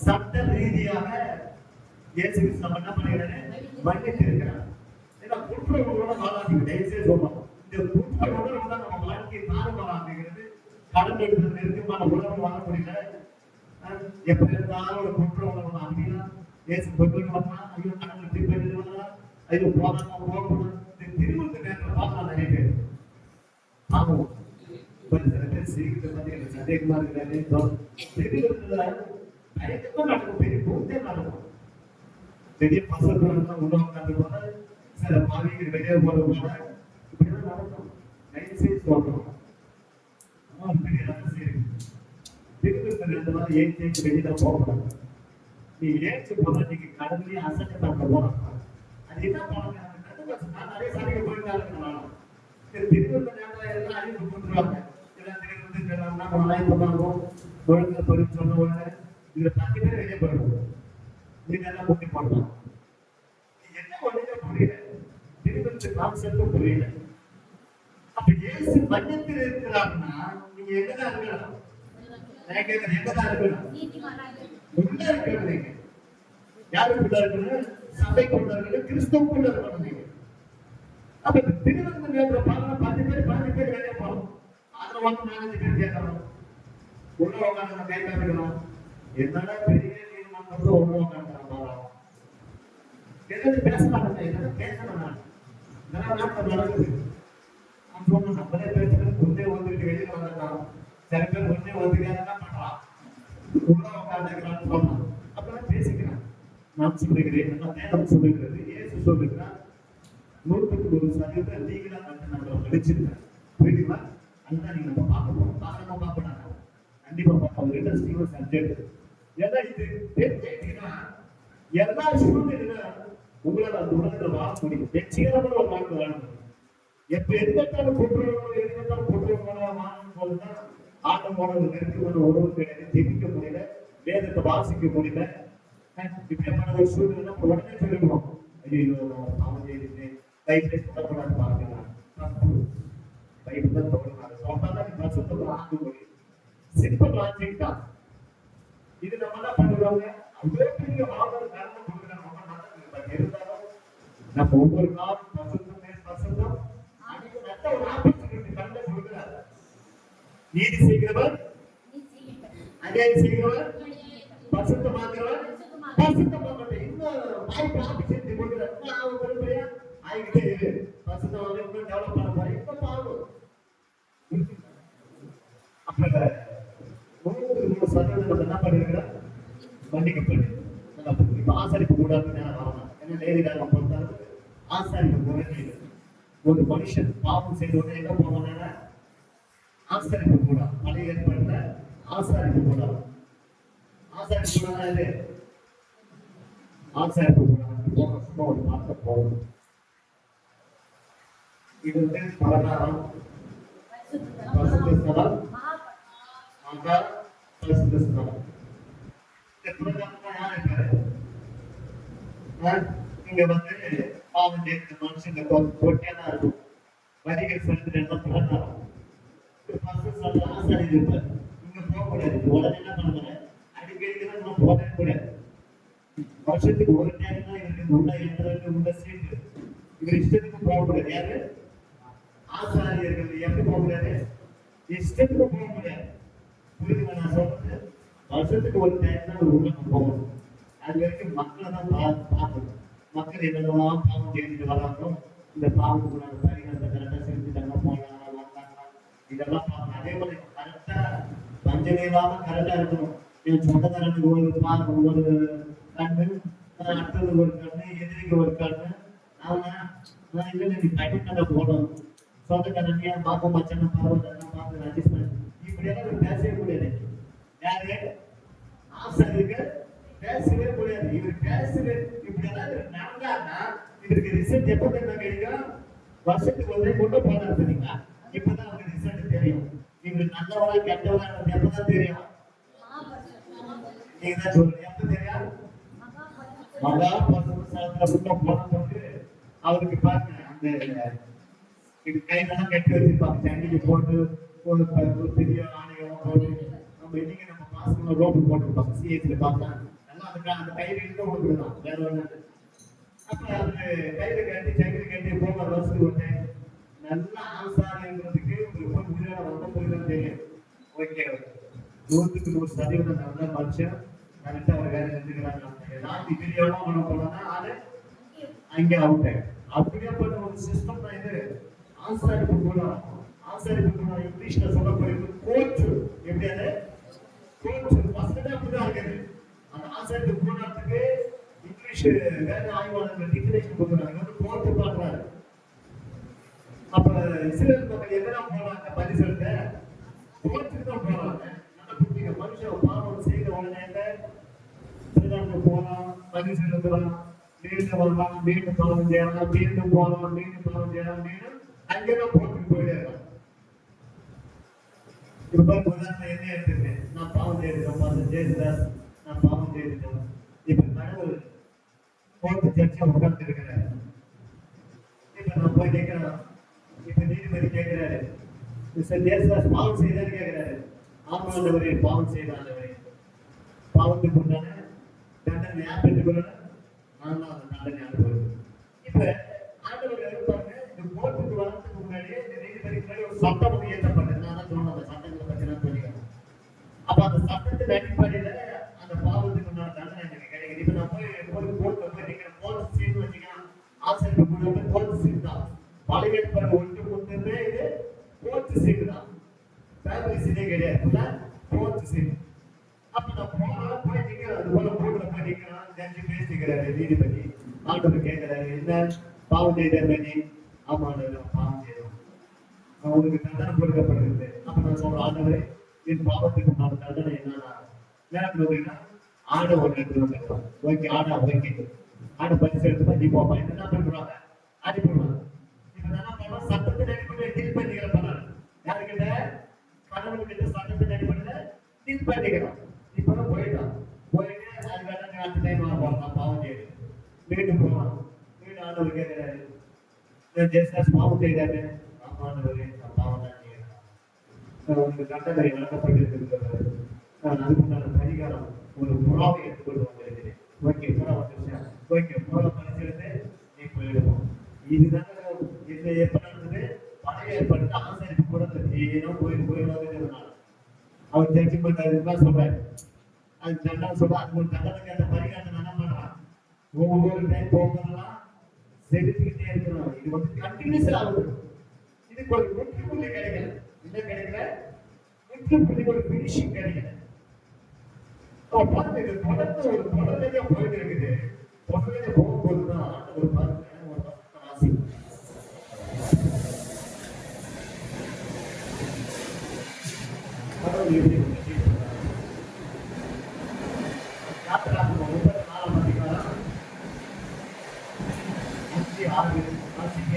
சட்ட ரீதியாக இயேசு நம்ம என்ன பண்ணிக்கிறாரு? மன்னித்து இருக்கிறார். ஏன்னா குற்றங்களோட வாழாதீங்க. தயவுசெய்து சொல்றோம், இந்த குற்றங்களோட நம்ம வாழ்க்கையை தாறுமாறாகிறது. கடன் எடுத்து நெருக்கமான உலகம் வாழ முடியல. எப்ப இருந்தாலும் ஒரு குற்ற உணர்வு அப்படின்னா இயேசு பொருள் வந்தா ஐயோ கடவுள் திருப்பி எழுதுவதா, ஐயோ போகணும். திருமணத்து நேரத்தில் பார்க்கலாம் நிறைய பேர். ஆகும் கொஞ்சம் சில பேர் சீக்கிரம் வந்து எனக்கு சந்தேகமா இருக்கிறாரு. திருமணத்துல பயங்கரமா நடக்கும். பெரிய பூத்தே நடக்கும். பெரிய பசங்க உணவு கண்டுபோன சில பாவிகள் வெளியே போடுவாங்க. இப்படிதான் நடக்கும். தயவுசெய்து சொல்றோம், பெரிய ரகசியம் இருக்கு. திருமணத்துல இந்த மாதிரி ஏற்றி வெளியில போகக்கூடாது. நீ ஏற்றி போனா நீங்க கடவுளையே அசட்டை பார்க்க போறாங்க. அது என்ன பண்ணுங்க? நான் நிறைய சாதிக்க போயிருந்தாலும் திருமண நேரத்தில் எல்லாம் அறிவு கொண்டுருவாங்க. எல்லாம் திருமணம் ஒழுங்கு பொருள் சொன்ன உடனே இதுல 10 பேர் வெளியே போயிடுவோம். நீங்க எல்லாம் முட்டி போடலாம். என்ன ஒண்ணுமே புரியல. திருமணத்து கான்செப்டும் புரியல. அப்ப இயேசு மன்னித்து இருக்கிறாங்கன்னா நீங்க எங்கதான் இருக்கலாம்? நான் கேட்கிறேன், எங்கதான் இருக்கலாம்? உள்ள இருக்கணும். நீங்க யாருக்குள்ள இருக்கணும்? சபைக்குள்ள இருக்கணும், கிறிஸ்துவுக்குள்ள இருக்கணும். நீங்க அப்ப திருமண நேரத்தில் 10 பேர் வெளியே போகணும். அதுல வந்து 4 பேர் கேட்கணும். உள்ள உட்காந்து கை காமிக்கணும். என்னடா பெரிய நீதிமன்றம் உள்ள உட்காந்துறான். எதாவது பேசலாம், எதாவது பேசணும். நான் நாட்டில் நடக்குது. அவன் சொன்ன நம்மளே பேசுறது ஒன்னே வந்துட்டு வெளியில வந்துட்டான். சில பேர் ஒன்னே வந்துட்டு என்ன பண்றான், உள்ள உட்காந்துக்கிறான்னு சொன்னான். அப்பதான் பேசிக்கிறான். நான் சொல்லுகிறேன், நேரம் சொல்லுகிறது, ஏசு சொல்லுகிறான், 100% நீங்களா வந்து நம்மளை விழிச்சிருக்கேன். புரியுதுங்களா? அதுதான் நீங்க நம்ம பார்க்க போறோம். பார்க்கணும். கண்டிப்பா பார்க்க ஒரு இன்ட்ரெஸ்டிங்கான சப்ஜெக்ட். ஏன்னா இது தெரிஞ்சுக்கிட்டீங்கன்னா எல்லா சூழ்நிலையில உங்களால் அந்த உலகத்தில் வாழ முடியும். வெற்றிகரமான ஒரு வாழ்க்கை வாழ முடியும். எப்ப எதுக்காலும் குற்றவாளி வாழணும் போதுதான் ஆட்டமான ஒரு நெருக்கமான உறவு கிடையாது. ஜெபிக்க முடியல, வேதத்தை வாசிக்க முடியல. இப்படியான ஒரு சூழ்நிலை உடனே சொல்லிடுவோம், ஐயோ அவன் செய்து கையிலே தொடப்படாது பார்க்கலாம். பைபிள் தான் தொடர்பாடு சொன்னாதான் நீ வருஷத்துல ஆக்க முடியும். சிம்பிள் லாஜிக் தான். இது நம்ம என்ன பண்ணுவாங்க, அவ்வளோ பெரிய வாழ்க்கை காரணம் கொடுக்குறாங்க. நம்ம நடக்குது இருந்தாலும் நம்ம ஒவ்வொரு நாளும் பசுத்தம் அதுக்கு நல்ல ஒரு ஆப்பர்ச்சுனிட்டி கண்ட கொடுக்குறாரு. நீதி செய்கிறவர் அநியாயம் செய்கிறவர் பசுத்தமாக்குறவர் பசுத்தமாக இன்னும் வாய்ப்பு ஆப்பர்ச்சுனிட்டி கொடுக்குறாரு. அவங்க விரும்புறியா ஆகிக்கிட்டே இரு. பசுத்தமாக இன்னும் டெவலப் பண்ண போறேன். இப்ப பாவம் அப்ப 100% என்ன பண்ணிருக்கிறேன், மன்னிக்கப்படு. இப்ப ஆசாரிப்பு கூடாதுன்னு வரணும். ஏன்னா நேரிடாக பொறுத்தாலும் ஆசாரிப்பு கூடாது. ஒரு மனுஷன் பாவம் செய்த உடனே எங்க போவானா, ஆசாரிப்பு கூடா. மழை ஏற்படுத்த ஆசாரிப்பு கூடாது. ஆசாரிப்பு கூடாதா இது? ஆசாரிப்பு கூடாது சும்மா ஒரு வார்த்தை போகும். இது வந்து பலகாரம் பரிசுத்த ஸ்தலம், மகா பரிசுத்த ஸ்தலம். இந்த புறகாரமா யார் இருக்காரு? இங்க வந்து பாவம் செய்த மனுஷங்க தொட்டியெல்லாம் இருக்கும். வரிகள் செலுத்துற புறகாரம். பரிசுத்த ஸ்தலத்துல ஆசாரி இருப்பார். இங்க போகக்கூடாது. உடனே என்ன பண்ணுவாங்க, அடிக்கடி நம்ம போகவே கூடாது. வருஷத்துக்கு ஒரு டைம் தான் இவருக்கு உள்ள என்ட்ரன்ஸ் உள்ள சீட்டு. இவர் இஷ்டத்துக்கு போகக்கூடாது. யாரு? ஆசாரியர்கள் எப்படி போக முடியாது, இஷ்டத்துக்கு போக முடியாது. புரியுதுங்க நான் சொல்றது? வருஷத்துக்கு ஒரு டைம் தான் ஒரு உள்ள போகணும். அது வரைக்கும் மக்களை தான் பார்க்கணும். மக்கள் என்னெல்லாம் பாவம் செய்துட்டு வராங்களோ இந்த பாவத்துக்கு நாங்கள் பரிகாரத்தை கரெக்டாக செஞ்சுட்டாங்க, போனாங்க வந்தாங்க, இதெல்லாம் பார்க்கணும். அதே மாதிரி கரெக்டா வஞ்சனை இல்லாம கரெக்டா இருக்கணும். என் சொந்தக்காரனுக்கு ஒரு கண்ணு, அடுத்தது ஒரு கண்ணு, எதிரிக்கு ஒரு கண்ணு. நான் இல்லை நீ கண்டிப்பாக போடணும். சொந்தக்காரனியா பாப்பா மச்சான பரவாயில்ல பார்த்து அட்ஜஸ்ட் பண்ணி இப்படியெல்லாம் பேசவே முடியாது. யாரு? ஆசாரியருக்கு பேசவே முடியாது. இவர் பேசுறது இப்படியெல்லாம் நடந்தாருன்னா இவருக்கு ரிசல்ட் எப்ப தெரியுமா கிடைக்கும்? வருஷத்துக்கு ஒரு கொண்டு போனாரு தெரியுங்களா? இப்பதான் அவருக்கு ரிசல்ட் தெரியும். இவர் நல்லவரா கெட்டவரா எப்பதான் தெரியும்? நீங்க தான் சொல்லுங்க, எப்ப தெரியும்? மகா பரிசுத்த போன போது அவருக்கு பாருங்க அந்த இது கைதெல்லாம் கட்டி வச்சிருப்பாங்க. சண்டிக்கு போட்டு ஒரு பெரிய ஆணையம் போட்டு நம்ம இன்னைக்கு நம்ம மாசத்துல ரோப்பு போட்டுருப்பாங்க. சிஎஸ்ல பார்த்தா நல்லா அதுக்காக அந்த கயிறு இருந்து கொடுத்துருந்தான் வேற ஒண்ணு. அப்ப அந்த கயிறு கட்டி சங்கிலி கட்டி போக வருஷத்துக்கு ஒரு டைம் நல்லா ஆசாரிங்கிறதுக்கு ஒரு உயிரோட வந்த போய்தான் தெரியும். ஓகே 100% நல்ல மனுஷன் கரெக்டா ஒரு வேலை செஞ்சுக்கிறாங்க. ஏதாவது வீடியோவா பண்ண போனோம்னா அது அங்கே அவுட் ஆயிடும். அப்படியேப்பட்ட ஒரு சிஸ்டம் தான் இது. ஆசாரிப்பு கூடம். ஆசாரிப்பு கூடம் இங்கிலீஷ்ல சொல்லப்படுறது கோர்ட். எப்படி அது? கோர்ட் வசனமே அப்படிதான் இருக்குது. அந்த ஆசாரிப்பு கூடத்துக்கு இங்கிலீஷ் வேத ஆய்வாளர்கள் டிஃபினேஷன் கொடுக்குறாங்க. வந்து கோர்ட் பண்றாரு. அப்ப இஸ்ரேல் மக்கள் எதெல்லாம் போறாங்க பலி செலுத்த? கோர்ட்டுக்கு தான் போறாங்க. நல்லா புரிஞ்சுங்க. மனுஷன் பாவம் செய்த உடனே போலாம், பலி செலுத்தலாம், மீண்டும் வரலாம், மீண்டும் பாவம் செய்யலாம், மீண்டும் போகலாம், மீண்டும் பாவம் செய்யலாம், மீண்டும் அங்கதான் போட்டுட்டு போயிடலாம். இப்ப உதாரணம் என்ன எடுத்துக்கிறேன், நான் பாவம் செய்திருக்கேன், ஜெயசுதாஸ் நான் பாவம் செய்திருக்கேன். இப்ப கடவுள் கோர்ட்டு ஜட்ஜா உட்கார்ந்து இருக்கிறாரு. இப்ப நான் போய் கேட்கிறேன், இப்ப நீதிபதி கேட்கிறாரு, ஜெயசுதாஸ் பாவம் செய்தான்னு கேட்கிறாரு. ஆமாண்டவரே பாவம் செய்தாண்டவரே, பாவத்துக்கு உண்டான தண்டனை யார் பெற்றுக்கொள்ளணும்? நான் தான் அந்த தண்டனை அனுபவிக்கிறேன். இப்ப ஆண்டவர் இருப்பாங்க. இந்த கோர்ட்டுக்கு வரதுக்கு முன்னாடியே இந்த நீதிபதிக்கு முன்னாடி ஒரு சட்டம் வந்து ஏற்றப்பட்டது. நான் தான் சொன்னேன் அந்த சட்டத்தின் அடிப்படையில அந்த பாவத்துக்கு உண்டான தண்டனை எனக்கு கிடைக்குது. இப்ப நான் போய் கோர்ட்ல போய் நிக்கிறேன். கோர்ட் சீன் வச்சுக்கலாம். ஆசிரியர் கூட கோர்ட் சீன் தான். பழைய ஏற்பாடு ஒன்று முன்னே இது கோர்ட் சீன் தான். ஃபேமிலி சீனே கிடையாது. Court scene. அப்ப நான் போய் நிக்கிறேன். அது போல கோர்ட்ல போய் நிக்கிறேன். ஜட்ஜி பேசிக்கிறாரு, நீதிபதி. ஆண்டவர் கேட்கிறாரு, என்ன பாவம் செய்த நீ? ஆமா பாவம் செய்தோம், அவங்களுக்கு தண்டனை கொடுக்கப்படுகிறது. அப்ப நான் சொல்றேன், ஆண்டவரே என் பாவத்துக்கு உண்டான தண்டனை என்னன்னா நேரத்தில் ஆடை ஒன்று எடுத்து வந்துருவாங்க. ஓகே, ஆடா ஓகே, ஆடை பரிசு எடுத்து நீ போப்பா என்ன பண்றாங்க, அனுப்பிடுவாங்க. இப்ப என்ன பண்ணலாம், சட்டத்தின் அடிப்படையில் டீல் பண்ணிக்கிற பண்ணலாம். யாருக்கிட்ட? கடவுள்கிட்ட சட்டத்தின் அடிப்படையில் டீல் பண்ணிக்கிறோம். இப்பதான் போயிட்டு அதுக்காக அடுத்த டைம் போகலாம், பாவம் செய்யுது மீண்டும் போகலாம். மீண்டும் ஆண்டவர் கேட்கிறாரு, பாவம் செய்தாரு. ஆமாண்டவரே நான் பாவம் தான் செய்யறேன், உங்களுக்கு கட்டளை நடக்கப்பட்டிருக்கிறது, நான் அதுக்குண்டான பரிகாரம் ஒரு புறாவை எடுத்துக்கொண்டு வந்திருக்கிறேன். ஓகே, புறா வந்துருச்சா? ஓகே, புறா பரிசெடுத்து நீ போயிடுவோம். இதுதாங்க என்ன எப்ப நடந்தது? பழைய ஏற்பட்டு ஆசிரியர் கூட ஏனோ போயிடுவாங்க. அவர் ஜட்ஜ்மெண்ட் அதுதான் சொல்றாரு. அது தண்டனை சொல்ற அது ஒரு தண்டனைக்கு அந்த பரிகாரத்தை என்ன பண்றான்? ஒவ்வொரு டைம் போகலாம் செலுத்திக்கிட்டே இருக்கிறோம். இது வந்து கண்டினியூஸ் ஆகுது. இதுக்கு ஒரு முற்றுப்புள்ளி கிடைக்கல. என்ன கிடைக்கல? முற்றுப்புள்ளி, ஒரு பினிஷிங் கிடைக்கல. பாருங்க, இது தொடர்ந்து ஒரு தொடர்லையா போயிட்டு இருக்குது. தொடர்லையா போகும்போதுதான் ஒரு பாருங்க, ஒரு ராசி கடவுள் எப்படி யாத்திராகும் 34ஆம் அதிகாரம் 5:6 வாசிக்க.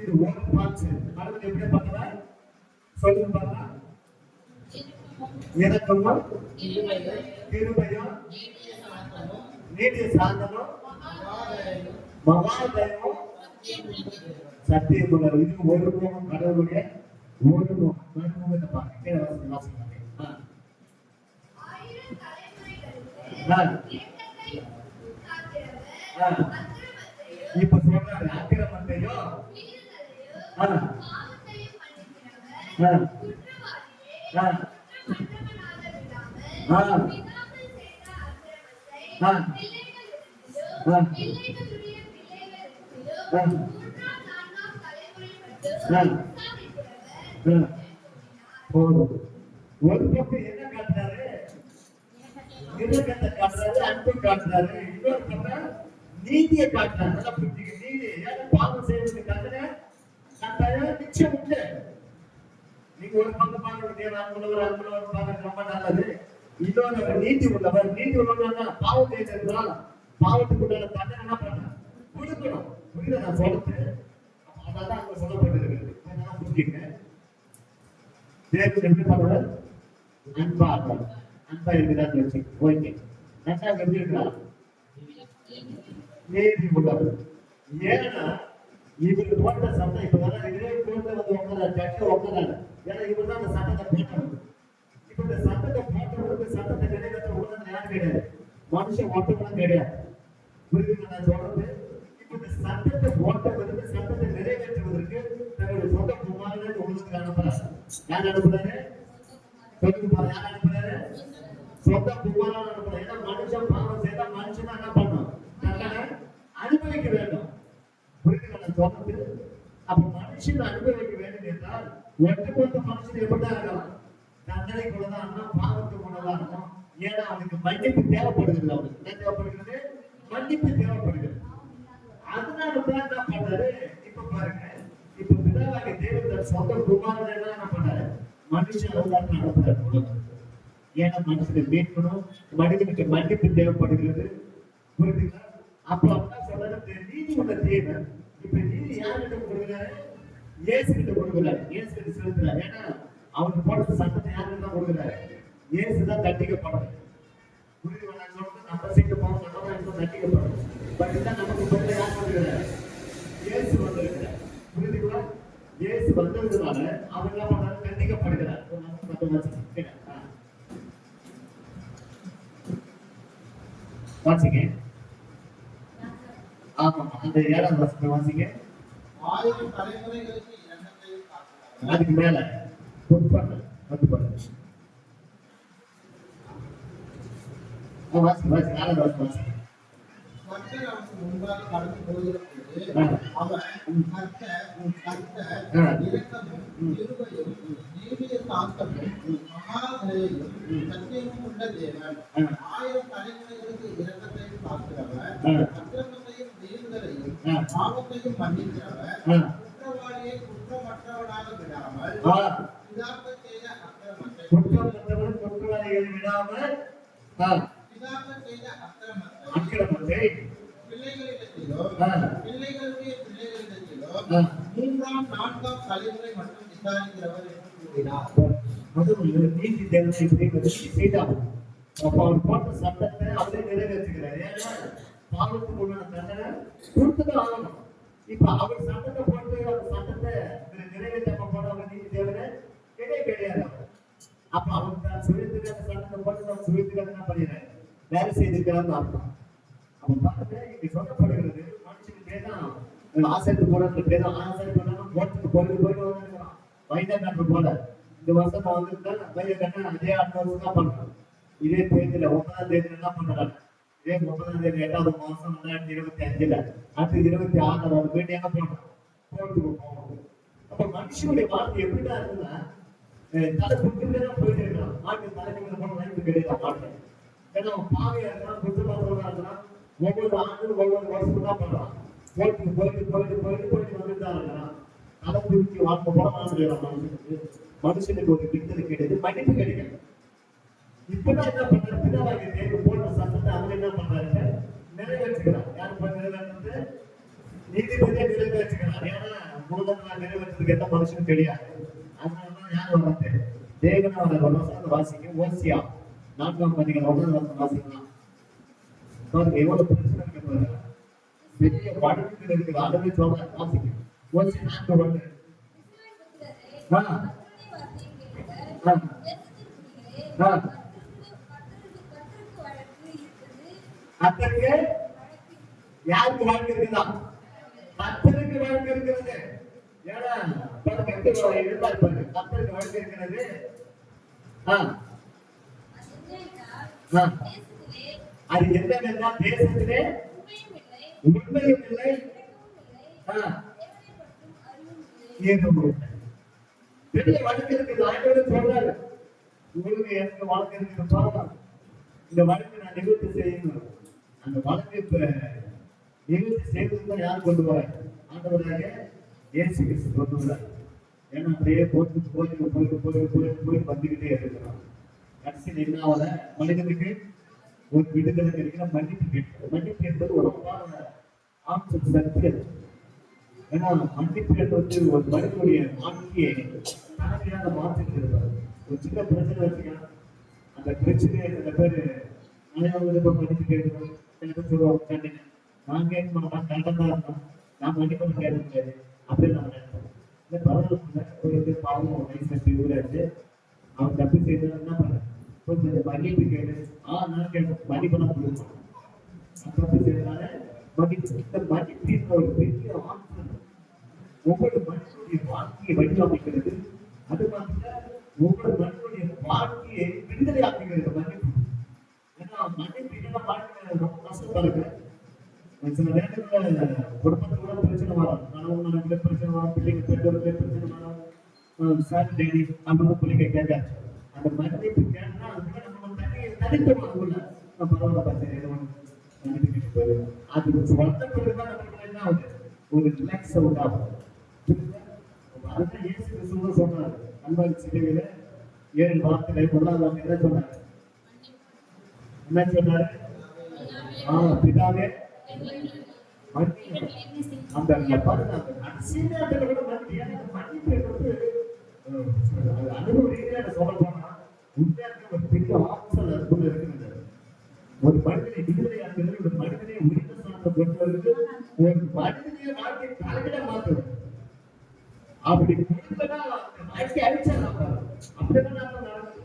இது ஒரு பாச்சு கடவுள் எப்படி பண்ணுவார் சொல்லுங்க பாருங்க. எனக்கும் கிருபையும் நீடிய சாந்தமும் மகாதயமும் சத்தியம் உள்ளது. இது ஒரு முகம், கடவுளுடைய ஒரு முகம். மறுமுகத்தை பாருங்க, வாசிக்க இப்ப சொல்றாரு, அக்கிரமத்தையோ ஒரு பக்கம் என்ன காட்டுறாரு? இரக்கத்தை காட்டுறாரு, அன்பு காட்டுறாரு. இன்னொரு பக்கம் நீதியை காட்டுறாரு. நல்லா புரிஞ்சுக்க, நீதி. ஏன்னா பாவம் செய்வதற்கு கட்டணை கட்டாயம் நிச்சயம் உண்டு. நீங்க ஒரு பக்கம் பார்க்கறது அன்புள்ளவர் பார்க்கறது ரொம்ப நல்லது. இன்னொரு நீதி உள்ளவர். நீதி உள்ளவர் பாவம் செய்திருந்தால் பாவத்துக்கு உண்டான தண்டனை என்ன பண்ண கொடுக்கணும். புரியுதா நான் சொல்றது? அதான் அங்க சொல்லப்பட்டிருக்கிறது. அதனால புரிஞ்சுக்க, தேவன் எப்படி பண்ணுவார்? அன்பா இருப்பார். அன்பா இருக்கிறான்னு வச்சு ஓகே. ரெண்டாவது எப்படி இருக்கிறார்? நீதி உள்ளவர். ஏன்னா இவருக்கு போட்ட சட்டம் இப்பதான் இதே கோர்ட்ல வந்து உட்கார ஜட்ஜ் உட்காராரு. ஏன்னா இவர் தான் அந்த சட்டத்தை போட்டவர். இப்ப இந்த சட்டத்தை போட்டவருக்கு சட்டத்தை நிறைவேற்ற உடனே யாரும் கிடையாது, மனுஷன் ஒருத்தவங்களும் கிடையாது. புரியுது நான் சொல்றது? இப்ப இந்த சட்டத்தை போட்டவருக்கு சட்டத்தை நிறைவேற்றுவதற்கு தன்னுடைய சொந்த குமாரனை உங்களுக்கு அனுப்புறாரு. யார் அனுப்புறாரு? யார் அனுப்புறாரு? சொந்த குமாரன் அனுப்புறாரு. ஏன்னா மனுஷன் பாவம் செய்தா மனுஷன் என்ன பண்ணும்? தண்டனை அனுபவிக்க வேண்டும். புரியுது நான் சொல்றது? அப்ப மனுஷன் அனுபவிக்க வேண்டும் என்றால் ஒட்டுமொத்த மனுஷன் எப்படிதான் இருக்கலாம்? தண்டனைக்குள்ளதான் இருக்கணும், பாவத்துக்குள்ளதான் இருக்கணும். ஏன்னா அவனுக்கு மன்னிப்பு தேவைப்படுகிறது. அவனுக்கு என்ன தேவைப்படுகிறது? மன்னிப்பு தேவைப்படுகிறது. அதனாலதான் என்ன பண்றாரு? இப்ப பாருங்க, இப்ப பிதாவாகிய தேவன் சொந்த குமாரனை என்ன பண்றாரு? மனுஷன் அவதாரத்தை நடத்துறாரு. ஏன்னா மனுஷனை மீட்கணும், மனிதனுக்கு மன்னிப்பு தேவைப்படுகிறது. புரியுதுங்களா? அப்ப அப்பதான் சொல்றாரு, நீதி உள்ள தேவன். இப்ப நீதி யார்கிட்ட கொடுக்குறாரு? இயேசு கிட்ட கொடுக்குறாரு. இயேசு கிட்ட செலுத்துறாரு. ஏன்னா அவனுக்கு போட்ட சட்டத்தை யாருக்கு தான் கொடுக்குறாரு? இயேசு தான் தண்டிக்கப்படுறது. புரியுது நான் சொல்றது? நம்ம சீட்டு போக நம்ம தண்டிக்கப்படுறது. பட் இதான் நமக்கு பதிலா யார் வந்திருக்கிறார்? இயேசு வந்திருக்கிறார். புரியுதுங்களா? இயேசு வந்ததுனால அவர் என்ன பண்றாரு? கண்டிக்கப்படுகிறார். ஒரு நிமிஷம் மட்டும் வாசிங்க. வாசிங்க. ஆமா, அந்த 7ஆம் வசனத்தை வாசிங்க. 1000 தலைமுறைகளுக்கு இரக்கத்தையும் காக்கிறார். அதுக்கு மேல பொறுப்பாக வந்து பாருங்க. வாசி வாசி 4ஆம் வசனம் வாசிங்க. கர்த்தர் அவனுக்கு முன்பாக கடந்து போகிற பொழுது அவன் கர்த்தர் இரக்கமும் கிருபையும் நீடிய சாந்தமும் மகாதயையும் சத்தியமும் உள்ள தேவன், 1000 தலைமுறைகளுக்கு இரக்கத்தையும் காக்கிறவர், அக்கிரமத்தையும் மீறுதலையும் பாவத்தையும் மன்னிக்கிறவர், குற்றவாளியை குற்றமற்றவனாக விடாமல் பிதாக்கள் செய்த அக்கிரமத்தை குற்றவாளிகளை விடாமல் பிதாக்கள் செய்த அக்கிரமத்தை பிள்ளைகளிடத்திலோ பிள்ளைகளுடைய பிள்ளைகளிடத்திலோ 3ஆம் 4ஆம் தலைமுறை மட்டும் விசாரிக்கிறவர் என்று கூறினார். அது நீதி தேவனை செய்தார். அப்ப அவர் போட்ட சட்டத்தை அவரே நிறைவேற்றுகிறார். ஏன்னா பாவத்துக்கு உண்டான தண்டனை கொடுத்துதான் ஆகணும். இப்ப அவர் சட்டத்தை போட்டு அந்த சட்டத்தை நிறைவேற்ற போட அவர் நீதி தேவனை கிடையாது. அப்ப அவர் தான் சுயத்துக்கு அந்த சட்டத்தை போட்டு தான் சுயத்துக்கு என்ன பண்ணிடுறாரு? வேலை செய்திருக்கிறான்னு அர்த்தம். அப்ப பாருங்க, இங்க சொல்லப்படுகிறது மனுஷனுக்கு பேதான் ஆசைக்கு போறது பேதான் ஆசைக்கு போனாலும் போட்டுக்கு போயிட்டு வந்துருக்கான். வைத்திய கட்டு போல இந்த வருஷம் நான் வந்துருக்கேன். வைத்திய கட்ட அதே 8 வருஷம் தான் பண்றேன். இதே தேதியில 9ஆம் தேதி என்ன பண்றாங்க? இதே 30ஆம் தேதி 8வது மாசம் 2025 அடுத்து 26 ஒரு வீட்டு எங்க போனோம்? கோர்ட்டுக்கு போகணும். அப்ப மனுஷனுடைய வாழ்க்கை எப்படிதான் இருக்குன்னா தலை குடுத்துதான் போயிட்டு இருக்கலாம். மாட்டு தலைக்கு போன வாய்ப்பு கிடையாது மாட்டேன். ஏன்னா பாவையா இருக்கலாம், குற்றவாளிகளா இருக்கலாம், ஒவ்வொரு ஆண்டும் ஒவ்வொரு வருஷம் தான் பண்றான். போயிட்டு போயிட்டு போயிட்டு போயிட்டு போயிட்டு வந்துட்டு தான் இருக்கிறான். அதை குறித்து வாழ்க்கை போல வாழ்ந்துடுறான். மனுஷனுக்கு ஒரு விடுதலை கிடையாது, மன்னிப்பு கிடைக்கும். இப்பதான் என்ன பண்றாரு? பிதாவாகிய தேவன் போட்ட சட்டத்தை அவங்க என்ன பண்றாரு? நிறைவேற்றுகிறார். யாரு போய் நிறைவேற்றது? நீதிபதியை நிறைவேற்றுகிறார். ஏன்னா முழுதா நிறைவேற்றதுக்கு எந்த மனுஷனும் தெரியாது. அதனாலதான் யார் வர்றது? தேவன் அவரை வாசிக்க ஓசியா 4ஆம் அதிகாரம் 1ஆம் வசனம் வாசிக்கலாம். பாருங்க எவ்வளவு பிரச்சனை இருக்கு பாருங்க. பெரிய வழக்குகள் இருக்குது. ஆண்டவே சொல்ற வாசிக்க ஓசியா 4:1. கர்த்தருக்கு யாருக்கு வழக்கு இருக்குதா? கர்த்தருக்கு வழக்கு இருக்கிறது. ஏன்னா கர்த்தருக்கு வழக்கு இருக்கிறது. அது என்னன்னா தேசத்திலே உண்மையும் இல்லை, பெரிய வழக்கு இருக்குது. ஆண்டவர் சொல்றாரு, உங்களுக்கு எனக்கு வழக்கு இருக்குது பாருங்க, இந்த வழக்கு நான் நிவர்த்தி செய்யணும். அந்த வழக்கு இப்ப நிவர்த்தி செய்வதுதான் யார் கொண்டு வர? ஆண்டவராக இயேசு கிறிஸ்து கொண்டு வரார். ஏன்னா அப்படியே போட்டு போயிட்டு போயிட்டு போயிட்டு போயிட்டு போயிட்டு வந்துகிட்டே இருக்கிறோம். கடைசியில் என்ன ஆகுது? மனிதனுக்கு ஒரு விடுதலை கிடைக்கிற மன்னிப்பு கேட்கிறது. மன்னிப்பு என்பது ஒரு ஆப்ஷன் சத்தியம். ஏன்னா மன்னிப்பு என்பது ஒரு மனிதனுடைய வாழ்க்கையை தலைமையாக மாற்றிட்டு ஒரு சின்ன பிரச்சனை வச்சுக்கலாம். அந்த பிரச்சனையை சில பேர் மனிதனுக்கு மன்னிப்பு கேட்கணும் எனக்கு சொல்லுவாங்க. கண்டிங்க நான் கேட்க மாட்டோம், கரெக்டாக தான் இருந்தோம், நான் மன்னிப்பு கேட்க முடியாது அப்படின்னு நம்ம நினைப்போம். இந்த பரவாயில்ல போயிட்டு பாவம் வயசு ஊராச்சு அவன் தப்பு செய்தது என்ன பண்ண கொஞ்சம் மன்னிப்பு கேட்டு நான் கேட்பேன். மன்னிப்பு நான் கொடுப்பேன். தப்பு செய்தனால மன்னிப்பு. இந்த மன்னிப்பு ஒரு பெரிய ஆப்ஷன். ஒவ்வொரு மனுஷனுடைய வாழ்க்கையை வடிவமைக்கிறது. அது மாதிரி ஒவ்வொரு மனுஷனுடைய வாழ்க்கையை விடுதலை ஆக்குகிறது மன்னிப்பு. ஏன்னா மன்னிப்பு இல்லைன்னா வாழ்க்கை ரொம்ப கஷ்டமா இருக்கு. சில நேரத்துல குடும்பத்துல கூட பிரச்சனை வரும். கணவன் மனைவில பிரச்சனை வரும், பிள்ளைங்க பெற்றோர்களே பிரச்சனை வரும். சாட்டர்டே அப்படின்னு பிள்ளைங்க கேட்காது. அந்த மன்னிப்பு கேட்டா அதுக்கு நம்ம தனித்துவம் பரவாயில்ல பிரச்சனை மன்னிப்பு கேட்டு போயிடும். அது வந்த பிறகுதான் நம்மளுக்கு என்ன ஆகுது? ஒரு ரிலாக்ஸ் உண்டாகும். அதுதான் இயேசு கிறிஸ்து சொன்னார். அன்பான சிலையில 7 வார்த்தைகளை 1ஆவது வார்த்தை என்ன சொன்னார்? என்ன சொன்னாரு? பிதாவே அந்த பாருங்க அந்த கடைசி நேரத்துல கூட மன்னிப்பு அனுபவ ரீதியாக சொல்ல போனா உண்மையாக ஒரு பெரிய ஆற்றல் அதுக்குள்ள இருக்கிறது. ஒரு மனிதனை விடுதலையாக்குறது, ஒரு மனிதனை உயிர் ஞானத்தை பொறுத்தவரைக்கு ஒரு மனிதனுடைய வாழ்க்கை தலைவிட மாற்றுவோம். அப்படி கொடுத்தனா வாழ்க்கை அழிச்சிடலாம் பாரு. அப்படிதான் நம்ம நடக்குது.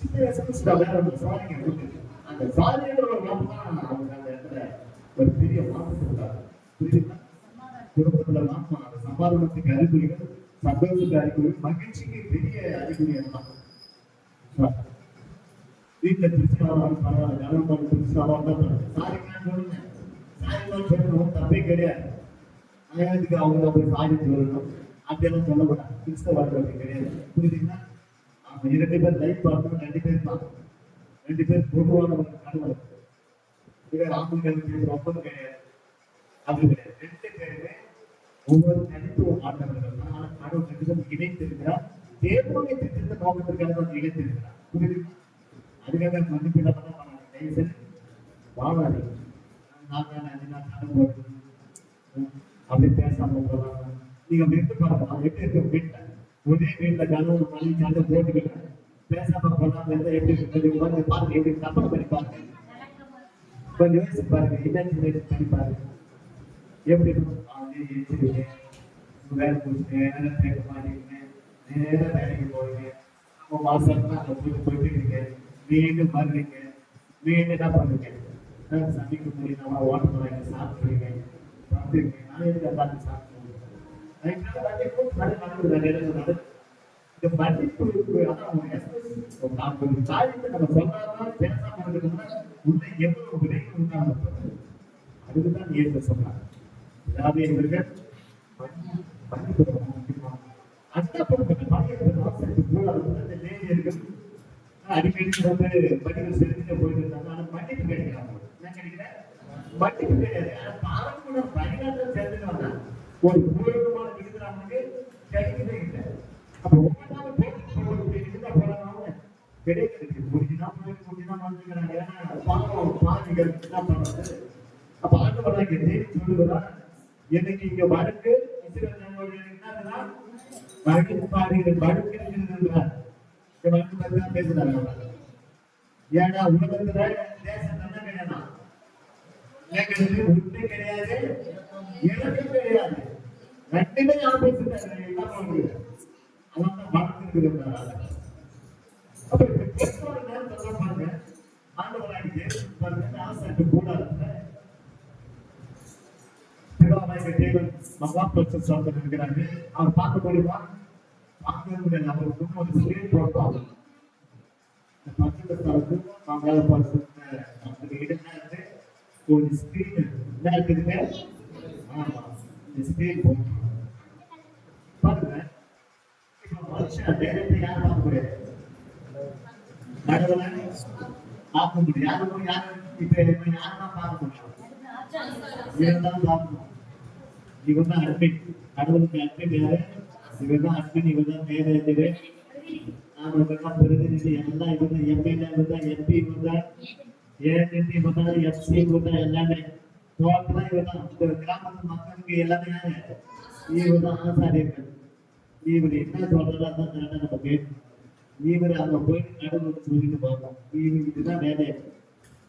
சின்ன வயசுல வேற ஒரு சாதிக்க கொடுக்குது. அந்த சாதியோட ஒரு மாற்றம் அவங்க அந்த இடத்துல ஒரு பெரிய மாற்றத்தை கொடுத்தாங்க. புரியுதுங்களா? குடும்பத்துல மாற்றம், அந்த சமாதானத்துக்கு அறிகுறிகள், சந்தோஷத்துக்கு அறிகுறிகள், மகிழ்ச்சிக்கு பெரிய அறிகுறி எல்லாம். வீட்டுல திருச்சினாலும் பரவாயில்ல, கவர்மெண்ட் திருச்சினாலும் சாரிக்கலாம் சொல்லுங்க. சாரிக்கலாம் சொல்லணும், தப்பே கிடையாது. இதுக்கு அவங்க அப்படி சாரி சொல்லணும் அப்படியெல்லாம் சொல்லக்கூடாது. கிறிஸ்தவ வாழ்க்கை அப்படி கிடையாது. புரியுதுங்களா? அவங்க 2 பேர் லைஃப் பார்க்கணும், 2 பேர் பார்க்கணும். 2 பேர் பொதுவானவங்க கடவுள். இவர் ஆண்களுக்கு ஒப்பந்தம் கிடையாது. அப்படி கிடையாது. 2 பேருமே ஒவ்வொரு தனித்துவம் ஆண்டவர்கள் தான். ஆனால் கடவுள் திட்டம் இணைத்திருக்கிறார். தேவனுடைய திட்டத்தை நோக்கத்திற்காக இணைத்திருக்கிறார். புரியுதுங்களா? அதுக்காக மன்னிப்பிட பண்ணாங்க. தயவுசெய்து வாழாது. அப்படி பேசாம போறாங்க. நீங்க விட்டு பாருங்க, எப்படி இருக்க வீட்டுல ஒரே வீட்டுல கனவு மணி சண்டை போட்டுக்கிட்டு பேசாம போனாங்க எப்படி இருக்கு பாருங்க. எப்படி கற்பனை பண்ணி பாருங்க, கொஞ்சம் யோசிச்சு பாருங்க, இமேஜினேஷன் பண்ணி பாருங்க எப்படி இருக்கும். வேலை முடிச்சுட்டு நேரம் பேக்க மாட்டீங்க, நேரம் வேலைக்கு போவீங்க, நம்ம மாசம் போயிட்டு இருக்கீங்க, மீண்டும் வருவீங்க, மீண்டும் என்ன பண்ணுவீங்க, சமைக்க முடியும், நம்ம ஓட்ட வாங்கி சாப்பிடுவீங்க, சாப்பிடுவீங்க. நான் எதுக்கு எல்லாத்தையும் சாப்பிடுவேன். இந்த மன்னிப்பு அதான் ஒரு காரியத்தை நம்ம சொன்னாதான் பேசாம இருக்கணும்னா உள்ள எவ்வளவு விரைவு உண்டாகும். அதுக்குதான் ஏற்க சொன்னாங்க. அதாவது இவர்கள் மன்னிப்பு அடிக்கடி வந்து பதிவு செலுத்திட்டு போயிட்டு இருந்தாங்க. ஆனா மன்னிப்பு கிடைக்கிறாங்க. என்ன கிடைக்கல? மன்னிப்பு கிடையாது. பாரம்பரிய வழிகாட்டில் சேர்ந்துட்டு ஒரு பூர்வமான விடுதலாமுக்கு கிடைக்கவே இல்லை. அப்ப ஒவ்வொன்றாவது போறாங்க கிடைக்கிறது. முடிஞ்சுதான் வந்துக்கிறாங்க. ஏன்னா பாவம் பாதிகள் என்ன பண்றது? அப்ப ஆண்டவராக தேடி சொல்லுகிறார், எனக்கு இங்க வடக்கு என்னதுன்னா வடக்கு பாதிகள் வடக்கு இருக்கிறார். வடக்கு பத்தி தான் பேசுறாங்க. ஏன்னா உலகத்துல தேசம் என்ன கிடையாது, உண்மை கிடையாது, இலக்கு கிடையாது, ரெண்டுமே ஆபோசிட். என்ன பண்ணுறது? அதான் வடக்கு இருக்கிறாங்க. அப்ப பேசுற நேரத்துல பாருங்க, ஆண்டவராக தேடி பாருங்க, ஆசை கூட தேவன் மகாபட்சம் சொல்லிட்டு இருக்கிறாங்க. அவர் பார்க்க முடியுமா? பார்க்க முடியாது. அவருக்கு ஒரு ஸ்கிரீன் போட்டாங்க. பட்சத்துக்கு ஒரு ஸ்கிரீன் என்ன இருக்குதுங்க? ஆமா, இந்த ஸ்கிரீன் போட்டு பாருங்க. இப்ப மனுஷன் நேரத்தை யாரும் பார்க்க முடியாது, கடவுளை பார்க்க முடியும். யாரும் யாரும் இப்ப யாரெல்லாம் பார்க்க முடியும்? இவர்தான் பார்க்கணும். இவர் தான் அட்மிட், கடவுளுக்கு அட்மிட் யாரு? இவர் தான் அட்மிட், இவர் தான் மேனேஜர், இவர் தான் பிரதிநிதி, எல்லாம் இவர் தான். எம்எல்ஏ இவர் தான், எம்பி இவர் தான், ஏஎன்டி இவர் தான், எஃப்சி இவர் தான், எல்லாமே டோட்டலா இவர் தான். இந்த கிராமத்து மக்களுக்கு எல்லாமே இவர் தான் ஆசாரியர்கள். இவர் என்ன சொல்றாரோ அதான் நம்ம கேட்கணும். இவர் அங்க போயிட்டு கடவுளுக்கு சொல்லிட்டு பார்ப்போம். இவருக்கு இதுதான் வேலையை.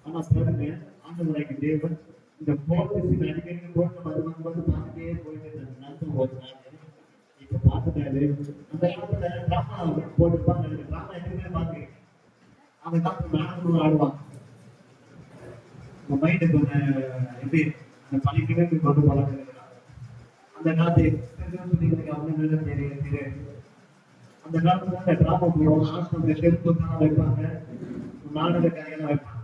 ஆனா பாருங்க, ஆண்டவராகிய தேவன் இந்த போலீஸ் அடிக்கடி போட்டு வரும்போது பார்த்துட்டே போயிட்டு நடந்து போட்டாங்க. இப்ப பார்த்துட்டாரு. அந்த காலத்துல டிராமா போட்டுப்பாங்க. டிராமா எதுவுமே பார்த்து அந்த காலத்துல நாடகம் ஆடுவாங்க. மைண்டுக்கு எப்படி அந்த பழிக்கவே கொண்டு போறாங்க. அந்த காலத்து அவங்க தெரியாது. அந்த காலத்துல அந்த டிராமா போடுவாங்க. ஆட்கள் தெருப்பு தான் வைப்பாங்க, நாடக கதையெல்லாம் வைப்பாங்க.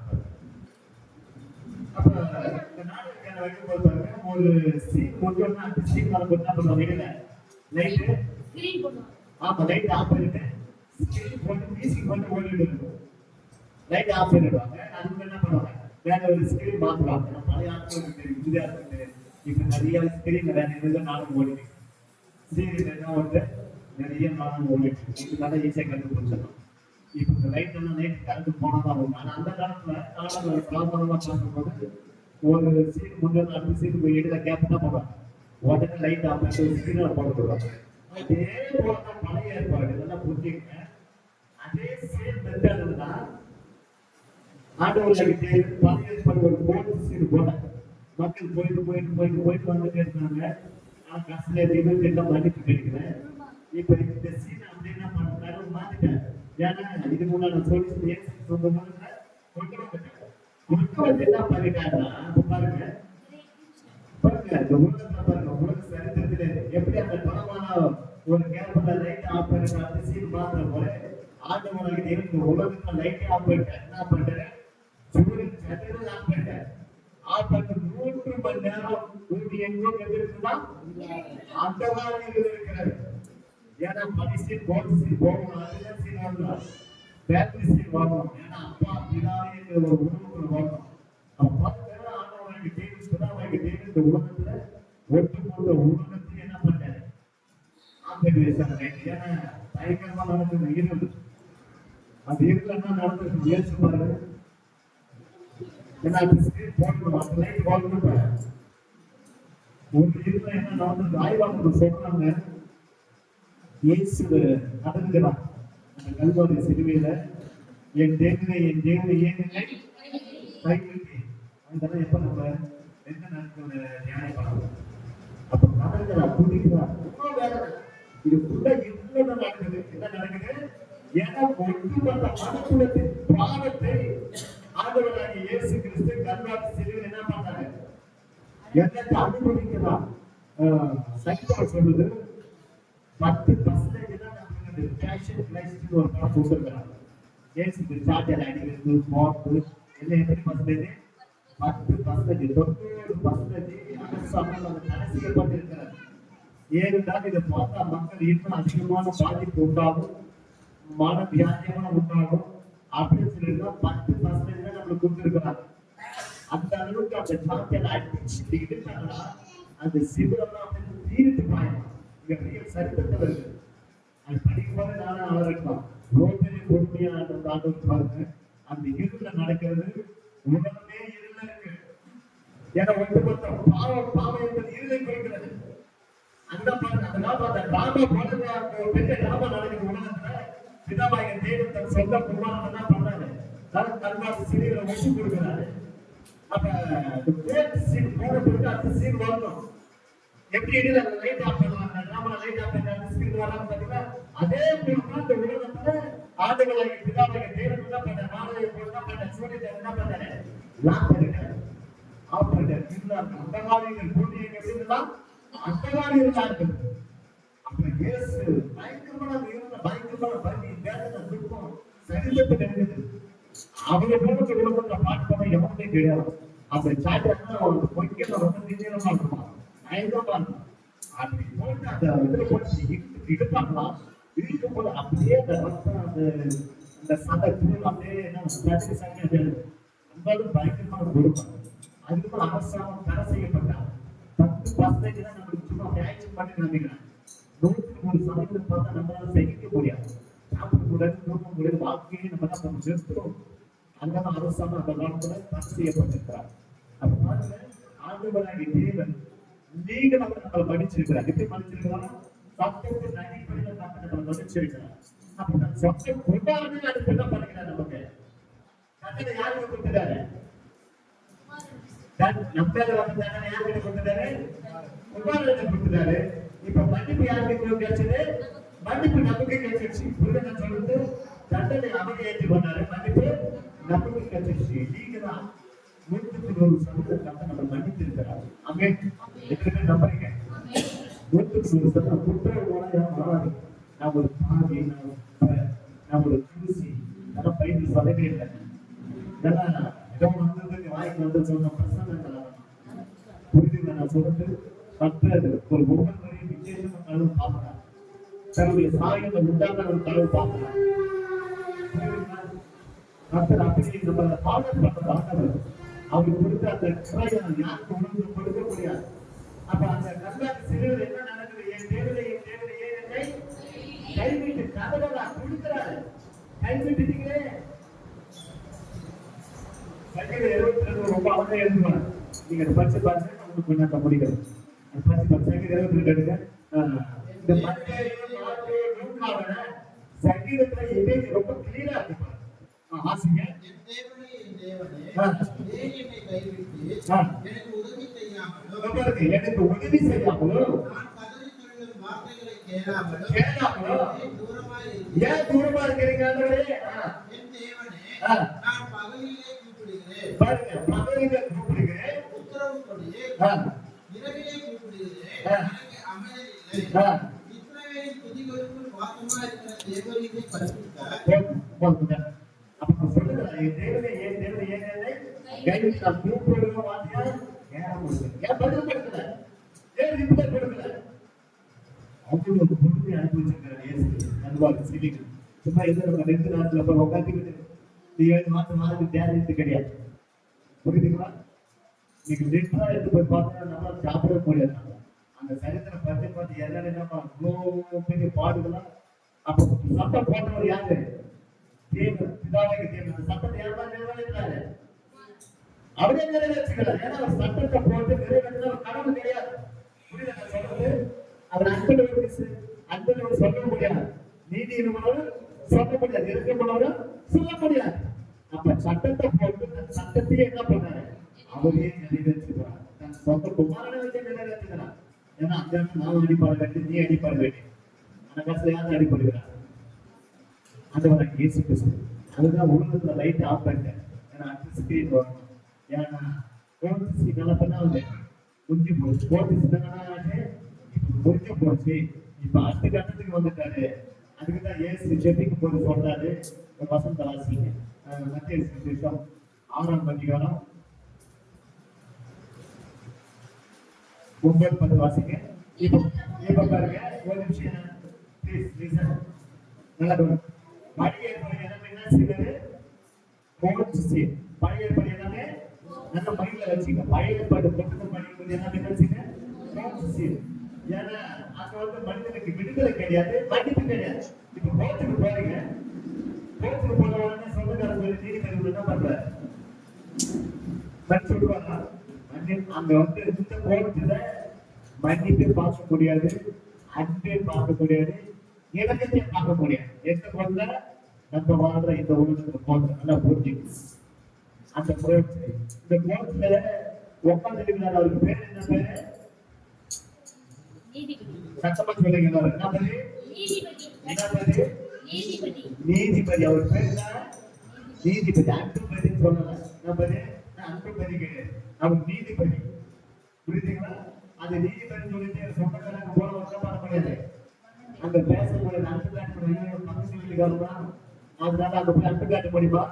அப்ப இந்த நாடக வைக்கும்போது பாருங்க, ஒரு சீன் முடிஞ்சோம்னா அந்த சீன் பண்ணுவாங்க. லைட்டு ஆமா, லைட் ஆஃப் பண்ணிட்டு ஸ்கிரீன் போட்டு மியூசிக் போட்டு ஓடிட்டு இருக்கும். லைட் ஆஃப் பண்ணிடுவாங்க. அதுக்கு என்ன பண்ணுவாங்க, வேற ஒரு ஸ்கிரீன் மாத்துவாங்க. பழைய ஆட்களுக்கு புதிய ஆட்களுக்கு இப்ப நிறைய ஸ்கிரீன் வேற எதுவும் நாடகம் ஓடிட்டு சீரியல் என்ன வந்து நிறைய நாடகம் ஓடிட்டு இதனால ஈஸியா கண்டுபிடிச்சிடலாம். இப்ப இந்த லைட் எல்லாம் லைட் கரண்ட் போனாதான் வரும். ஆனா அந்த காலத்துல நாடகம் பிராமணமா பார்க்கும்போது ஒரு சீன் முடிஞ்சது அடுத்த சீன் போய் எடுத்த கேப் தான் போடுவாங்க. உடனே லைட் ஆஃப் பண்ணி ஸ்கிரீனை போட்டுருவாங்க. அதே போலதான் பழைய ஏற்பாடு. இதெல்லாம் புரிஞ்சுங்க. அதே சேம் மெத்தட் தான் ஆண்டவர்களுக்கு பழைய ஏற்பாடு. ஒரு போலீஸ் சீன் போட மக்கள் போயிட்டு வந்துட்டே இருக்காங்க. நான் கடைசியில தீபத்தை எல்லாம் மன்னிப்பு கேட்கிறேன். இப்ப இந்த சீன் அப்படி என்ன பண்றாரு மாத்திட்டேன். ஏன்னா இதுக்கு முன்னாடி நான் சொல்லி கொண்டு வந்து என்ன பண்ணிட்டாருன்னா பாருங்க இந்த உலகத்துல பாருங்க உலக சரித்திரத்துல எப்படி அந்த பணமான ஒரு கேப்ல லைட் ஆஃப் பண்ணிட்டு அந்த சீன் மாத்திர போல ஆண்டவனாக இருந்து உலகத்துல லைட் ஆஃப் பண்ணிட்டேன். என்ன பண்றேன் சூரியன் சந்திரன் ஆஃப் பண்ணிட்டேன். ஆஃப் பண்ணி 3 மணி நேரம் சூரியன் எங்கோ எதிர்க்குன்னா அந்த மாதிரி இருக்கிறாரு. ஏன்னா மனுஷன் போலீஸ் போகணும் அதுதான் சீன் வரலாம் பேட்டரி சீன் வரணும். ஏன்னா அப்பா பிதாவே ஒரு உணவுக்குள்ள வரணும். அப்பா ஆண்டவனாக தேவி பிதாவாக தேவி இந்த உலகத்துல ஒட்டுமொத்த உலகத்தையும் என்ன பண்ணாரு ஆம்பேட் வச்சாங்க. ஏன்னா பயங்கரமா நடக்குது இருள். அது இருளன்னா நடந்துருக்கு ஏசு பாருங்க. ஏன்னா அது ஸ்கிரீன் போடணும் அந்த லைட் போடணும். ஒரு இருள என்ன நடந்தது ஆய்வாளர்கள் சொல்றாங்க இயேசு நடந்துகிறார் அந்த கல்வாரி சிலுவையில என் தேவனை ஏன் என்னை கைவிட்டு அதெல்லாம் எப்ப நம்ம எந்த நாட்கள் தியானம் பண்ணலாம். அப்ப நடந்துகிறார் கூட்டிக்கிறார் இது ஃபுல்லா இவ்வளவு நடக்குது. என்ன நடக்குது? ஏன்னா ஒட்டுமொத்த மனுக்குலத்தின் பாவத்தை ஆண்டவராகிய இயேசு கிறிஸ்து கல்வாரி சிலுவையில் என்ன பண்றாரு என்னத்தை அனுபவிக்கிறார். சைக்கிள் சொல்லுது 10% தான் நமக்கு பேஷன் கிரைஸ்ட் ஒரு படம் கொடுத்துருக்கிறாங்க. ஏசுக்கு சார்ஜர் அடிக்கிறது போட்டு எல்லாம் எப்படி பர்சன்டேஜ் 10% 90% அரசாங்கம் நம்ம தடை செய்யப்பட்டிருக்கிறது. ஏனென்றால் இதை பார்த்தா மக்கள் இன்னும் அதிகமான பாதிப்பு உண்டாகும் மன வியாதியமான உண்டாகும் அப்படின்னு சொல்லிட்டு 10% தான் நம்மளுக்கு கொடுத்துருக்கிறாங்க. அந்த அளவுக்கு அந்த சார்ஜர் அடிச்சு எடுத்தாங்கன்னா அந்த சிவரெல்லாம் அப்படின்னு தீர்த்து பாயணும். சரித்திரத்தில் இருக்கு. அது படிக்கும் போது நானும் அவருக்கலாம் ரோட்டரி பொறுமையா பாருங்க அந்த இருள நடக்கிறது உலகமே இருள இருக்கு. ஏன்னா ஒட்டுமொத்த பாவம் என்பது இருளை குறிக்கிறது. அந்த பாருங்க அந்த டிராமா போடுற பெரிய டிராமா நடக்குது உலகத்துல. பிதாவாகிய தேவன் தன் சொந்த குமாரன் என்ன பண்றாரு கல்வாரி சிலைகளை ஒப்பு கொடுக்கிறாரு. அப்ப சீன் போட பிறகு அந்த சீன் வரணும். எப்படி இடையில அந்த லைட் ஆஃப் பண்ணுவாங்க டிராமா லைட் ஆஃப் பண்ணி அந்த ஸ்கிரீன் வராம பாத்தீங்கன்னா அதே போல இந்த உலகத்துல ஆண்டுகளாக பிதாவாகிய தேவன் என்ன பண்ண நாளைய போல பண்ண சூரியன் என்ன பண்ணாரு லாக் பண்ணிட்டாரு ஆஃப் பண்ணிட்டாரு. இருந்தாங்க அந்த காரியங்கள் பூமியை எப்படின்னா அந்த காரியங்களா இருக்குது. அப்ப இயேசு பயங்கரமான இருந்த பயங்கரமான பலி வேதனை துக்கம் சரிதத்தை நடக்குது. அவங்க போன உலகத்துல பாட்டு பண்ண எவனுமே கிடையாது. அப்ப சாட்டாங்கன்னா அவங்களுக்கு பொய்க்கல ரொம்ப நிச்சயமா இருக்குமா அப்படி போட்டு அந்த இதுல போட்டு இடுப்பாங்களா இழுக்கும் போது அப்படியே அந்த ரத்தம் அந்த சதை தூள் அப்படியே அந்த பயங்கரமாக கொடுப்பாங்க. அதுக்கு அரசாங்கம் தடை செய்யப்பட்டாங்க. 10% தான் நம்மளுக்கு சும்மா ஆக்ஷன் பண்ணி நம்பிக்கிறாங்க. 103 பார்த்தா நம்மளால சகிக்க முடியாது. சாப்பிட முடியாது தூக்க முடியாது வாழ்க்கையை நம்ம தான் நம்ம செலுத்துறோம். அங்கதான் அரசாங்கம் அந்த காலத்துல தடை செய்யப்பட்டிருக்கிறார். அப்ப பாருங்க ஆண்டவராகிய தேவன் நீங்க நம்மளை மன்னிச்சிருக்கிறார். எப்படி மன்னிச்சிருக்கிறார்? சட்டத்தின் அடிப்படையில் நம்மளை மன்னிச்சிருக்கிறார். அப்ப நம்ம சட்டம் கொண்டாடுறது அதுக்கு என்ன பண்ணிக்கிறார்? நமக்கு சட்டத்தை யாருக்கு கொடுத்துட்டாரு? நம்ம வந்து தண்டனை யாருக்கு கொடுத்துட்டாரு? குமாரனை கொடுத்துட்டாரு. இப்ப மன்னிப்பு யாருக்கு கிடைச்சது? மன்னிப்பு நமக்கு கிடைச்சிருச்சு. புரிதல சொல்றது தண்டனை அவங்க ஏற்றி பண்ணாரு, மன்னிப்பு நமக்கு கிடைச்சிருச்சு. நீங்க தான் 100% நம்ம மன்னித்து இருக்கிறார். அங்கே எத்தனை நம்புறீங்க? 100% குற்றவாளியா மாறாது. நான் ஒரு பாவி, நான் ஒரு தூசி, நான் பைபிள் சொல்லவே இல்லை. இதெல்லாம் ஏதோ வந்தது வாய்க்கு வந்து சொன்ன பிரசன்ன புரிதுங்க. நான் சொல்றது மற்றது ஒரு ஒவ்வொருவரையும் விசேஷமா கடவுள் பார்க்கிறார். தன்னுடைய சாயத்தை உண்டான ஒரு கடவுள் பார்க்கிறார். மற்ற அப்படி நம்ம பாடம் பண்றது ஆண்டவர் அவருக்கு கொடுத்த அந்த கிரையம் யாருக்கு உணர்ந்து கொடுக்க முடியாது. அப்ப அந்த கல்வாரி சிலுவையில் என்ன நடக்குது? என் தேவனை என்னை கைவிட்டு கதவை கொடுக்கிறாரு. கைவிட்டுட்டீங்களே. சங்கீதம் 22 ரொம்ப அழகா எழுதுவாங்க. நீங்க அதை படிச்சு பாருங்க, உங்களுக்கு கொஞ்சம் முடியும். படிச்சு பாருங்க. சங்கீதம் 22 எடுங்க. இந்த சங்கீதத்துல இமேஜ் ரொம்ப கிளியரா இருக்கு. ஆசிங்க என் தேவனே எனக்கு உதவி கேளாமலும் பாருங்க, எனக்கு உதவி செய்யாமலும் நான் கதறி சொல்லும் வார்த்தைகளை கேளாமலும் கேட்காமலும் ஏன் தூரமாய் இருக்கிறீர்? ஏன் தூரமா இருக்கிறீங்க ஆண்டவரே? என் தேவனே, ஆ. நான் பகலிலே கூப்பிடுகிறேன், பாருங்க, பகலிலே கூப்பிடுகிறேன். உத்தரவு கொடியே, ஆ, இரவிலே கூப்பிடுகிறேன், ஆ. எனக்கு அமைதல் இல்லை. ஆ. இஸ்ரவேலின் துதிகளுக்குள் வாசமாய் இருக்கிற தேவரீரை பரிசுத்த போதுங்க. அப்ப சொல்லுங்க, என் தேவனே, என் தேவனே, ஏன் என்னை கைவிட்டு நான் கூப்பிடுகிற வார்த்தையா ஏன் கொடுக்கல? ஏன் பதில் கொடுக்கல? ஏன் ரிப்ளை கொடுக்கல? அவ்வளவு ஒரு பொறுமை அனுபவிச்சிருக்கிறார் இயேசு. நல்வாழ்வு செய்திகள். சும்மா ஏதோ நம்ம 2 நாட்கள் அப்புறம் உட்காந்துக்கிட்டு நீ 7 மாசம் வாழ்க்கை தேவையிட்டு கிடையாது. புரியுதுங்களா? நீங்க லிட்டரா எடுத்து போய் பார்த்தா நம்மளால சாப்பிடவே முடியாது. அந்த சரித்திரம் பார்த்து எல்லாரும் என்னப்பா இவ்வளோ பெரிய பாடுகள்லாம். அப்போ சட்டம் போட்டவர் யாரு? தேவன், பிதாவாகிய தேவன். அந்த சட்டத்தை யாரெல்லாம் நிறைவேற்றினாரு? அவரே நிறைவேற்றுகிறார். ஏன்னா அவர் சட்டத்தை போட்டு நிறைவேற்றின ஒரு கடவுள் கிடையாது. புரியுதா நான் சொல்றது? அவர் அன்பு சொல்ல முடியாது, நீதி இருப்பவரும் சொல்ல முடியாது, இருக்கப்பட்டவரும் சொல்ல முடியாது. அப்ப சட்டத்தை போட்டு தன் சட்டத்தையே என்ன பண்ணாரு? அவரே நிறைவேற்றுகிறார். தன் சொந்த குமாரனை வச்சு நிறைவேற்றுகிறார். ஏன்னா அந்த இடத்துல நான் அடிப்பாட வேண்டும், நீ அடிப்பாட வேண்டும். அந்த காலத்துல யாரும் அடிப்படுகிறார்? அந்த இயேசு கிறிஸ்து. அதுதான் உலகத்துல லைட் ஆஃப் பண்ணிட்டேன். ஏன்னா அடுத்த ஸ்கிரீன் வரணும். ஏன்னா போலீஸ் நல்லா பண்ணாங்க, முடிஞ்சு போச்சு. போலீஸ் முடிஞ்சு போச்சு. இப்ப அடுத்த கட்டத்துக்கு வந்துட்டாரு. அதுக்குதான் இயேசு ஜெபிக்கும் போது சொல்றாரு, வசந்த ராசிங்க மத்திய சுவிசேஷம் 6ஆம் அதிகாரம் 9-10 வாசிங்க. இப்ப பாருங்க, ஒரு நிமிஷம் ப்ளீஸ் லிசன். நல்லா பாருங்க. பழைய ஏற்பாடு எல்லாமே என்ன செய்யுது? போச்சு. பழைய ஏற்பாடு எல்லாமே நல்ல மைண்ட்ல வச்சுங்க. பழைய ஏற்பாடு பொறுத்து படிக்கும்போது எல்லாமே என்ன செய்யுங்க? போச்சு. ஏன்னா அங்க வந்து மனிதனுக்கு விடுதலை கிடையாது, மன்னிப்பு கிடையாது. இப்ப கோர்ட்டுக்கு போறீங்க, கோர்ட்டுக்கு போன உடனே சொந்தக்காரங்க நீதிபதி என்ன பண்றாரு? சொல்லுவாங்க அங்க வந்து இந்த கோர்ட்டுல மன்னிப்பே பார்க்க முடியாது, அன்பே பார்க்க முடியாது, இலக்கத்தை பார்க்க முடியாது. எந்த கோர்ட்ல? நம்ம வாழ்ற இந்த உலகத்துல கோர்ட். நல்லா புரிஞ்சுக்கணும். அந்த கோர்ட், இந்த கோர்ட்ல உட்கார்ந்து இருக்கிறார். அவருக்கு பேர் என்ன பேரு? சட்டமா சொல்லுங்க. என்ன பேரு? நீதிபதி. அவர் பேர் என்ன? நீதிபதி. அன்புபதி சொல்லல. என்ன பேரு? அன்புபதி கிடையாது, அவர் நீதிபதி. புரியுதுங்களா? அந்த நீதிபதி சொல்லிட்டு சொந்தக்காரங்க போல ஒன்றும் பண்ண முடியாது. அங்க பேசக்கூடிய அன்பு காட்ட முடியும், பக்கத்து வீட்டுக்காரங்க. அதனால அங்க போய் அன்பு காட்ட முடியுமா?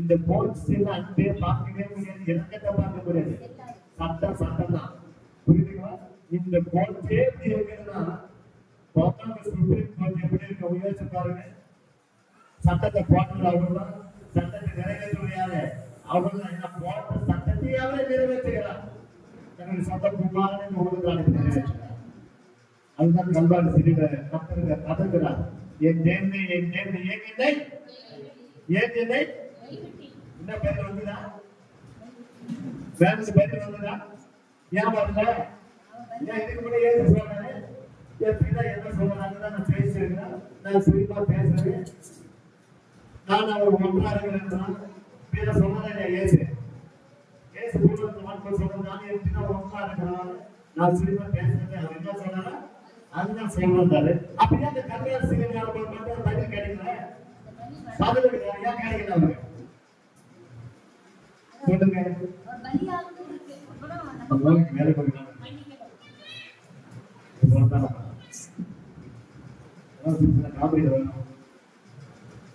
இந்த கோர்ட்ஸ் அன்பே பார்க்கவே முடியாது, இலக்கத்தை பார்க்க முடியாது. சட்டம் தான். புரியுதுங்களா? இந்த கோர்ட்டே எப்படி இருக்குன்னா, சுப்ரீம் கோர்ட் எப்படி இருக்க முயற்சி பாருங்க. சட்டத்தை போட்டது அவர்தான், சட்டத்தை நிறைவேற்றுவது யாரு? அவர்தான். என்ன போட்ட சட்டத்தை அவரே நிறைவேற்றுகிறார். தன்னுடைய சொந்த குமாரனை உங்களுக்கு அனுப்பி நிறைவேற்றுகிறார். அதுதான் கல்வாரி சிறுவர் கதறுகிறார். என் தேவனை ஏன் என்னை என்ன பேர் வந்துதா? வேறு பேர் வந்துதா? ஏன் வரல? ஏன் இதுக்கு கூட ஏது சொல்றாரு? என் பிதா என்ன சொல்றாங்க? நான் பேசிருக்கிறேன், நான் சுயமா பேசுறேன், நான் அவர் ஒன்றா இருக்கிறேன். பிதா சொன்னதா? ஏசு பூர்வத்தில் மக்கள் சொல்றது, நான் என் பிதா ஒன்றா இருக்கிறான், நான் சுயமா பேசுறேன். அவர் என்ன சொல்றாரு? அதுதான் சொல்றாரு. அப்படியே அந்த கல்வியார் சிறுவர் மட்டும் பதில் கிடைக்கல. பதில் ஏன் கிடைக்கல? அவருக்கு சொல்லுங்க. வேலை கொடுக்கலாம். காமெடி வேணும்,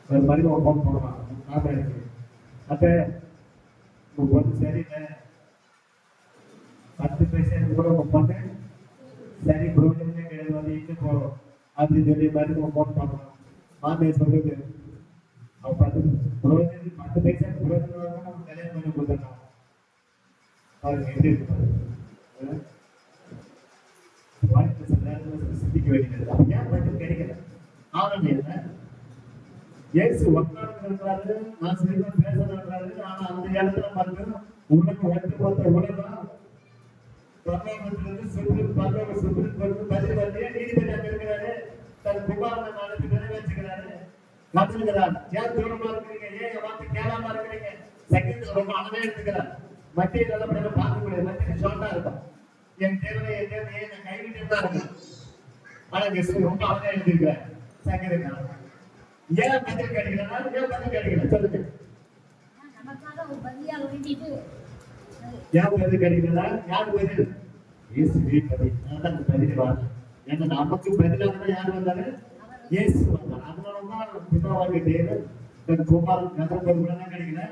ஒரு மருத்துவம் போன் போடலாம். காமெடி இருக்கு. அப்ப பொண்ணு சரியில்லை, 10 பைசா கூட உங்க பொண்ணு சரி புரோஜனமே கிடையாது, வந்து இட்டு போறோம் அப்படின்னு சொல்லி மருத்துவம் போன் பண்ணணும். மாமியார் சொல்லுது, அவன் 10 பைசா புரோஜனம் கல்யாணம் பண்ணி கொடுத்துருக்கான். அவருக்கு எப்படி இருக்கு? வாழ்க்கை சிந்திக்க வேண்டியது. ஏன் பதில் கிடைக்கல? ஆனது என்ன? இயேசு ஒன்றாடுறாரு, நான் சிறுவா பேசுறாரு. ஆனா அந்த இடத்துல பாருங்க, உலகம் ஒட்டுமொத்த உலகம் பரலோகத்திலிருந்து சுப்ரீம் கோர்ட் பதில் வந்து நீதிபதியாக இருக்கிறாரு. தன் குமாரனை அனுப்பி நிறைவேற்றுகிறாரு, வந்துருக்கிறார். ஏன் தூரமா இருக்கிறீங்க? ஏன் வார்த்தை கேளாம இருக்கிறீங்க? செகண்ட் ரொம்ப அளவே எடுத்துக்கிறார். மத்திய நல்லபடியாக பார்க்க முடியாது. மத்திய ஷார்ட்டா இருக்கும். என் தேவனை நான் கைவிட்டு தான் இருக்கேன். ஆனா கிறிஸ்து ரொம்ப அழகா எழுதியிருக்கிறேன் சங்கீதக்காரன். ஏன் பதில் கிடைக்கலன்னா ஏன் பதில் கிடைக்கல சொல்லுங்க. நமக்காக ஒரு பதிலாக வேண்டிட்டு ஏன் பதில் கிடைக்கலன்னா யாரு பதில்? இயேசுவே பதில். அதான் அந்த பதில் வாங்க. ஏன்னா நமக்கு பதிலாக தான் யார் வந்தாரு? இயேசு வந்தார். அதனாலதான் பிதாவாகிய தேவன் தன் குமாரன் கதப்படுறதுனா கிடைக்கல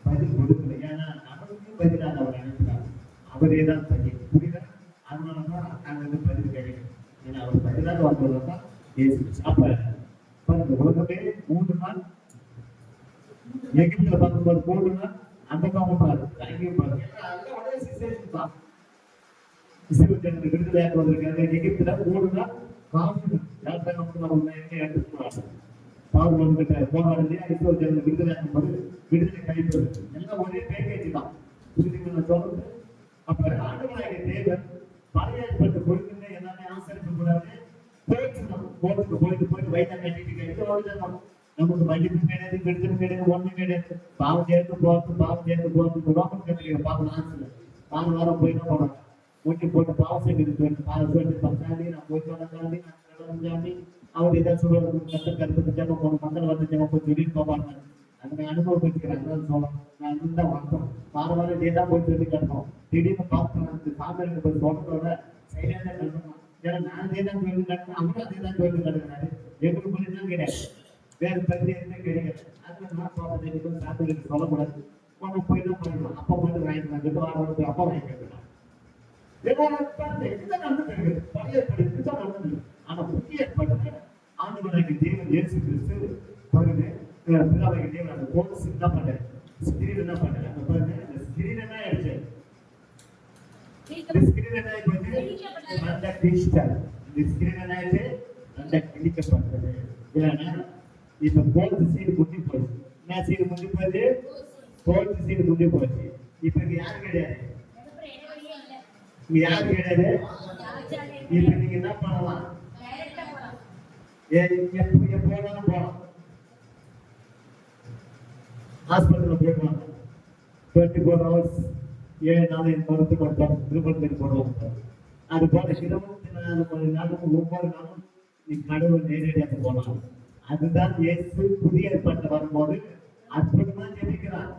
பதில் கொடுக்கல. ஏன்னா நமக்கு பதிலாக அவர் அனுப்பினார். அவரே தான் பதில். புரியுதா? அதனாலதான் நாங்க பதில் கிடைக்கும். ஏன்னா அவர் பதிலாக வந்ததுதான் இயேசு. அப்ப பாருங்க, உலகமே 3 நாள் எகிப்துல பார்க்கும்போது 3 நாள் அந்த காலம் பாரு அங்கேயும் பாருங்க. அதெல்லாம் ஒரே சிச்சுவேஷன் தான். இஸ்ரேல் ஜனங்கள் விடுதலையாக்குவதற்காக எகிப்துல 3 நாள் காசு யாத்திரை அவங்க எடுத்துக்கிறாங்க. பாவம் வந்துட்ட போராடுறதே இஸ்ரேல் ஜனங்கள் விடுதலையாக்கும் போது விடுதலை கைப்பற்று எல்லாம் ஒரே பேக்கேஜ் தான். புரிஞ்சுக்க சொல்றது. அப்ப ஆண்டவராகிய தேவன் பழைய ஏற்பட்ட கொடுக்குங்க எல்லாமே ஆசரிக்க கூடாது. கோர்ட்டுக்கு போயிட்டு வயிற்று கட்டிட்டு கிடைக்க ஓடிதான். நமக்கு மன்னிப்பும் கிடையாது, விடுதலும் கிடையாது, ஒண்ணும் கிடையாது. பாவம் சேர்த்து போறது ரோமன் கட்டிக்கிற பாவம் ஆசை. வாரம் போயிட்டு போனாங்க. மூச்சு போட்டு பாவம் செய்து போயிட்டு பாவம் சொல்லிட்டு பத்தாண்டி நான் போய் சொன்னாண்டி நான் ஜாமி அவர் ஏதாவது சொல்லுவாங்க. கத்த கருத்து ஜமம் போகணும், மக்கள் வந்து ஜமம் போய் சொல்லிட்டு போவாங்க. அந்த அனுபவம் வச்சுக்கிறேன். சொல்லலாம் நான் இன்னும் வந்தோம் வாரம் இதே தான் போய் சொல்லி கட்டணும். திடீர்னு பார்த்தோம் சாமியாருக்கு போய் சொல்றதோட சைலண்டா கட்டணும். ஏன்னா நான் அதே தான் கோயில் கட்டணும், அவரும் அதே தான் கோயில் கட்டுறாரு. எங்களுக்கு போய் தான் கிடையாது, வேறு பகுதி எதுவுமே கிடையாது. அதுல நான் சொல்றது சாமியாருக்கு சொல்லக்கூடாது. உனக்கு போய் தான் பண்ணிடலாம். அப்பா மட்டும் வாங்கிக்கலாம், வாரம் அப்பா வாங்கிக்கலாம். இதுதான் நடந்துட்டு பழைய படிப்பு தான் நடந்தது. ஆனா புதிய ஏற்பாட்டுல ஆண்டவராகிய தேவன் இயேசு கிறிஸ்து பாருங்க, பிதாவாகிய தேவன் அந்த கோர்ஸ் என்ன பண்ணாரு? ஸ்கிரீன் என்ன பண்ணாரு? அந்த பாருங்க, அந்த ஸ்கிரீன் என்ன ஆயிடுச்சு? இந்த ஸ்கிரீன் என்ன ஆயிடுச்சு? அந்த டிஜிட்டல். இந்த ஸ்கிரீன் என்ன ஆயிடுச்சு? அந்த கிழிக்கப்பட்டது. இல்லைன்னா இப்ப கோல்டு சீடு முடி போச்சு. என்ன சீடு முடி போச்சு? கோல்டு சீடு முடி போச்சு. இப்ப இது யாரு கிடையாது? யாரு கிடையாது? இப்ப நீங்க என்ன பண்ணலாம்? எப்போனாலும் போகலாம். ஹாஸ்பிட்டல்ல போயிடலாம். 24 hours 7 நாள் மருத்துவம் திருமணத்துக்கு போடுவாங்க. அது போல 24 மணி நேரமும் ஒவ்வொரு நாளும் நீ கடவுள் நேரடியாக போகலாம். அதுதான் இயேசு புதிய ஏற்பாட்டுல வரும்போது அற்புதமா ஜெபிக்கிறார்.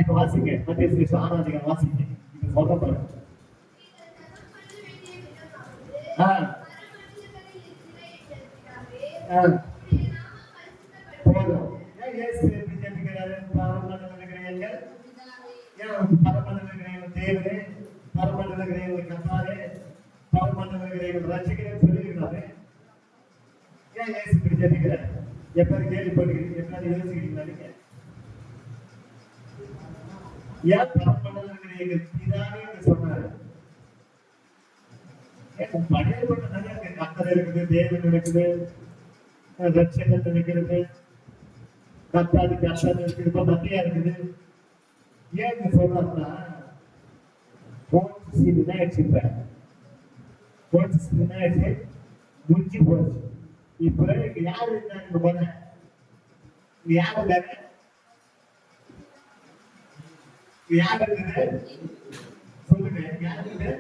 இப்ப வாசிங்க, மத்திய 6 வாசிங்க. இப்ப சொல்ல பாருங்க. போதும். இயேசு எப்படி ஜெபிக்கிறாரு? பரமண்டல தேவரே, பரமண்டல கத்தாரே, பரமண்டல ரசிக்கிறேன்னு சொல்லியிருக்கிறாரு. ஏன் இயேசு இப்படி ஜெபிக்கிறாரு? எப்ப கேள்விப்பட்டிருக்கீங்க? எப்ப யோசிக்கிறீங்களா நீங்க? ஏன் பரமண்டல பிதாவே சொன்னாரு? பழைய பட்ட நிறைய இருக்கு. கத்தர் இருக்குது, தேவன் இருக்குது, ரட்சகர் இருக்கிறது, கத்தாதி கஷ்டம் இருக்குது, நிறைய இருக்குது. ஏன் சொல்றாருன்னா முடிச்சு போச்சு. இப்ப யாரு இருந்தாங்க? போன யாரு இருந்தாங்க? யாரு இருக்குது? சொல்லுங்க. யாரு இருக்குது?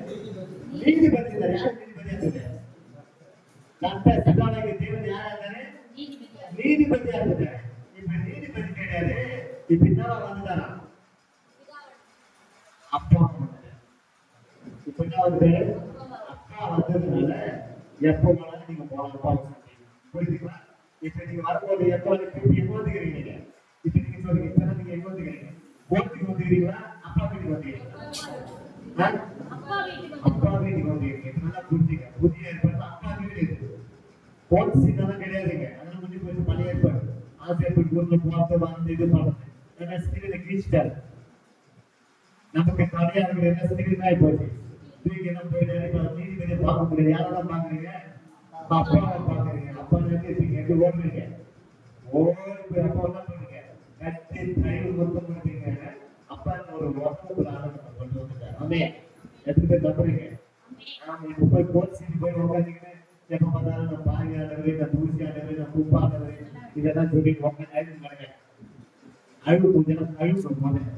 நீதிபதி. யாரு நீதிபதியா இருக்குது? தேவன் யாரா இருந்தாரு? நீதிபதியா இருந்தாரு. இப்ப நீதிபதி கிடையாது. இப்ப என்னவா வந்துட்டாரா? அப்பா வந்தாரு. இப்ப என்ன வந்து அப்பா வந்ததுனால எப்ப வேணாலும் நீங்க போகலாம். புரியுதுங்களா? இப்ப நீங்க வரும்போது எப்ப எங்க வந்துக்கிறீங்க? இப்ப நீங்க சொல்லுங்க, இப்ப நீங்க எங்க வந்துக்கிறீங்க? கோர்ட்டுக்கு வந்துக்கிறீங்களா? அப்பா வீட்டுக்கு வந்துக்கிறீங்களா? அப்பா வீட்டுக்கு வந்துக்கிறீங்க. நல்லா புரிஞ்சுங்க. புதிய ஏற்பாடு அப்பா வீடு இருக்கு. கோர்ட் சீட்டெல்லாம் கிடையாதுங்க. அதெல்லாம் முடிஞ்சு போயிட்டு பழைய ஏற்பாடு. ஆசிரியர் ஊர்ல பார்த்து வந்து இது பண்ணுறது ஏன்னா ஸ்திரீனை கிழிச்சிட்டாரு. நமக்கு தனியாக என்ன ஸ்திரீனா போச்சு. நீங்க என்ன போயிட்டு நீதிபதியை பார்க்க முடியாது. யாரெல்லாம் பாக்குறீங்க? அப்பாவை பாக்குறீங்க. அப்பா நினைச்சிருப்பீங்க, எப்படி ஓடுறீங்க? ஓடி போய் அப்பா என்ன பண்ணுங்க? கட்டி கையில் மொத்தம் பண்ணுறீங்க. அப்பா ஒரு ஒப்பந்தத்தில் ஆரம்பத்தை கொண்டு வந்துட்டார். ஆமே, எத்தனை பேர் நம்புறீங்க? ஆமா, இப்ப போய் கோர்ட் சீட்டு போய் உட்காந்துக்கிட்டு எப்ப பார்த்தாலும் நான் பாருங்க ஆனவரே, நான் தூசி ஆனவரே, நான் குப்பா ஆனவரே இதெல்லாம் சொல்லி உட்காந்து அழுவு கொஞ்சம் அழுவு போனேன்.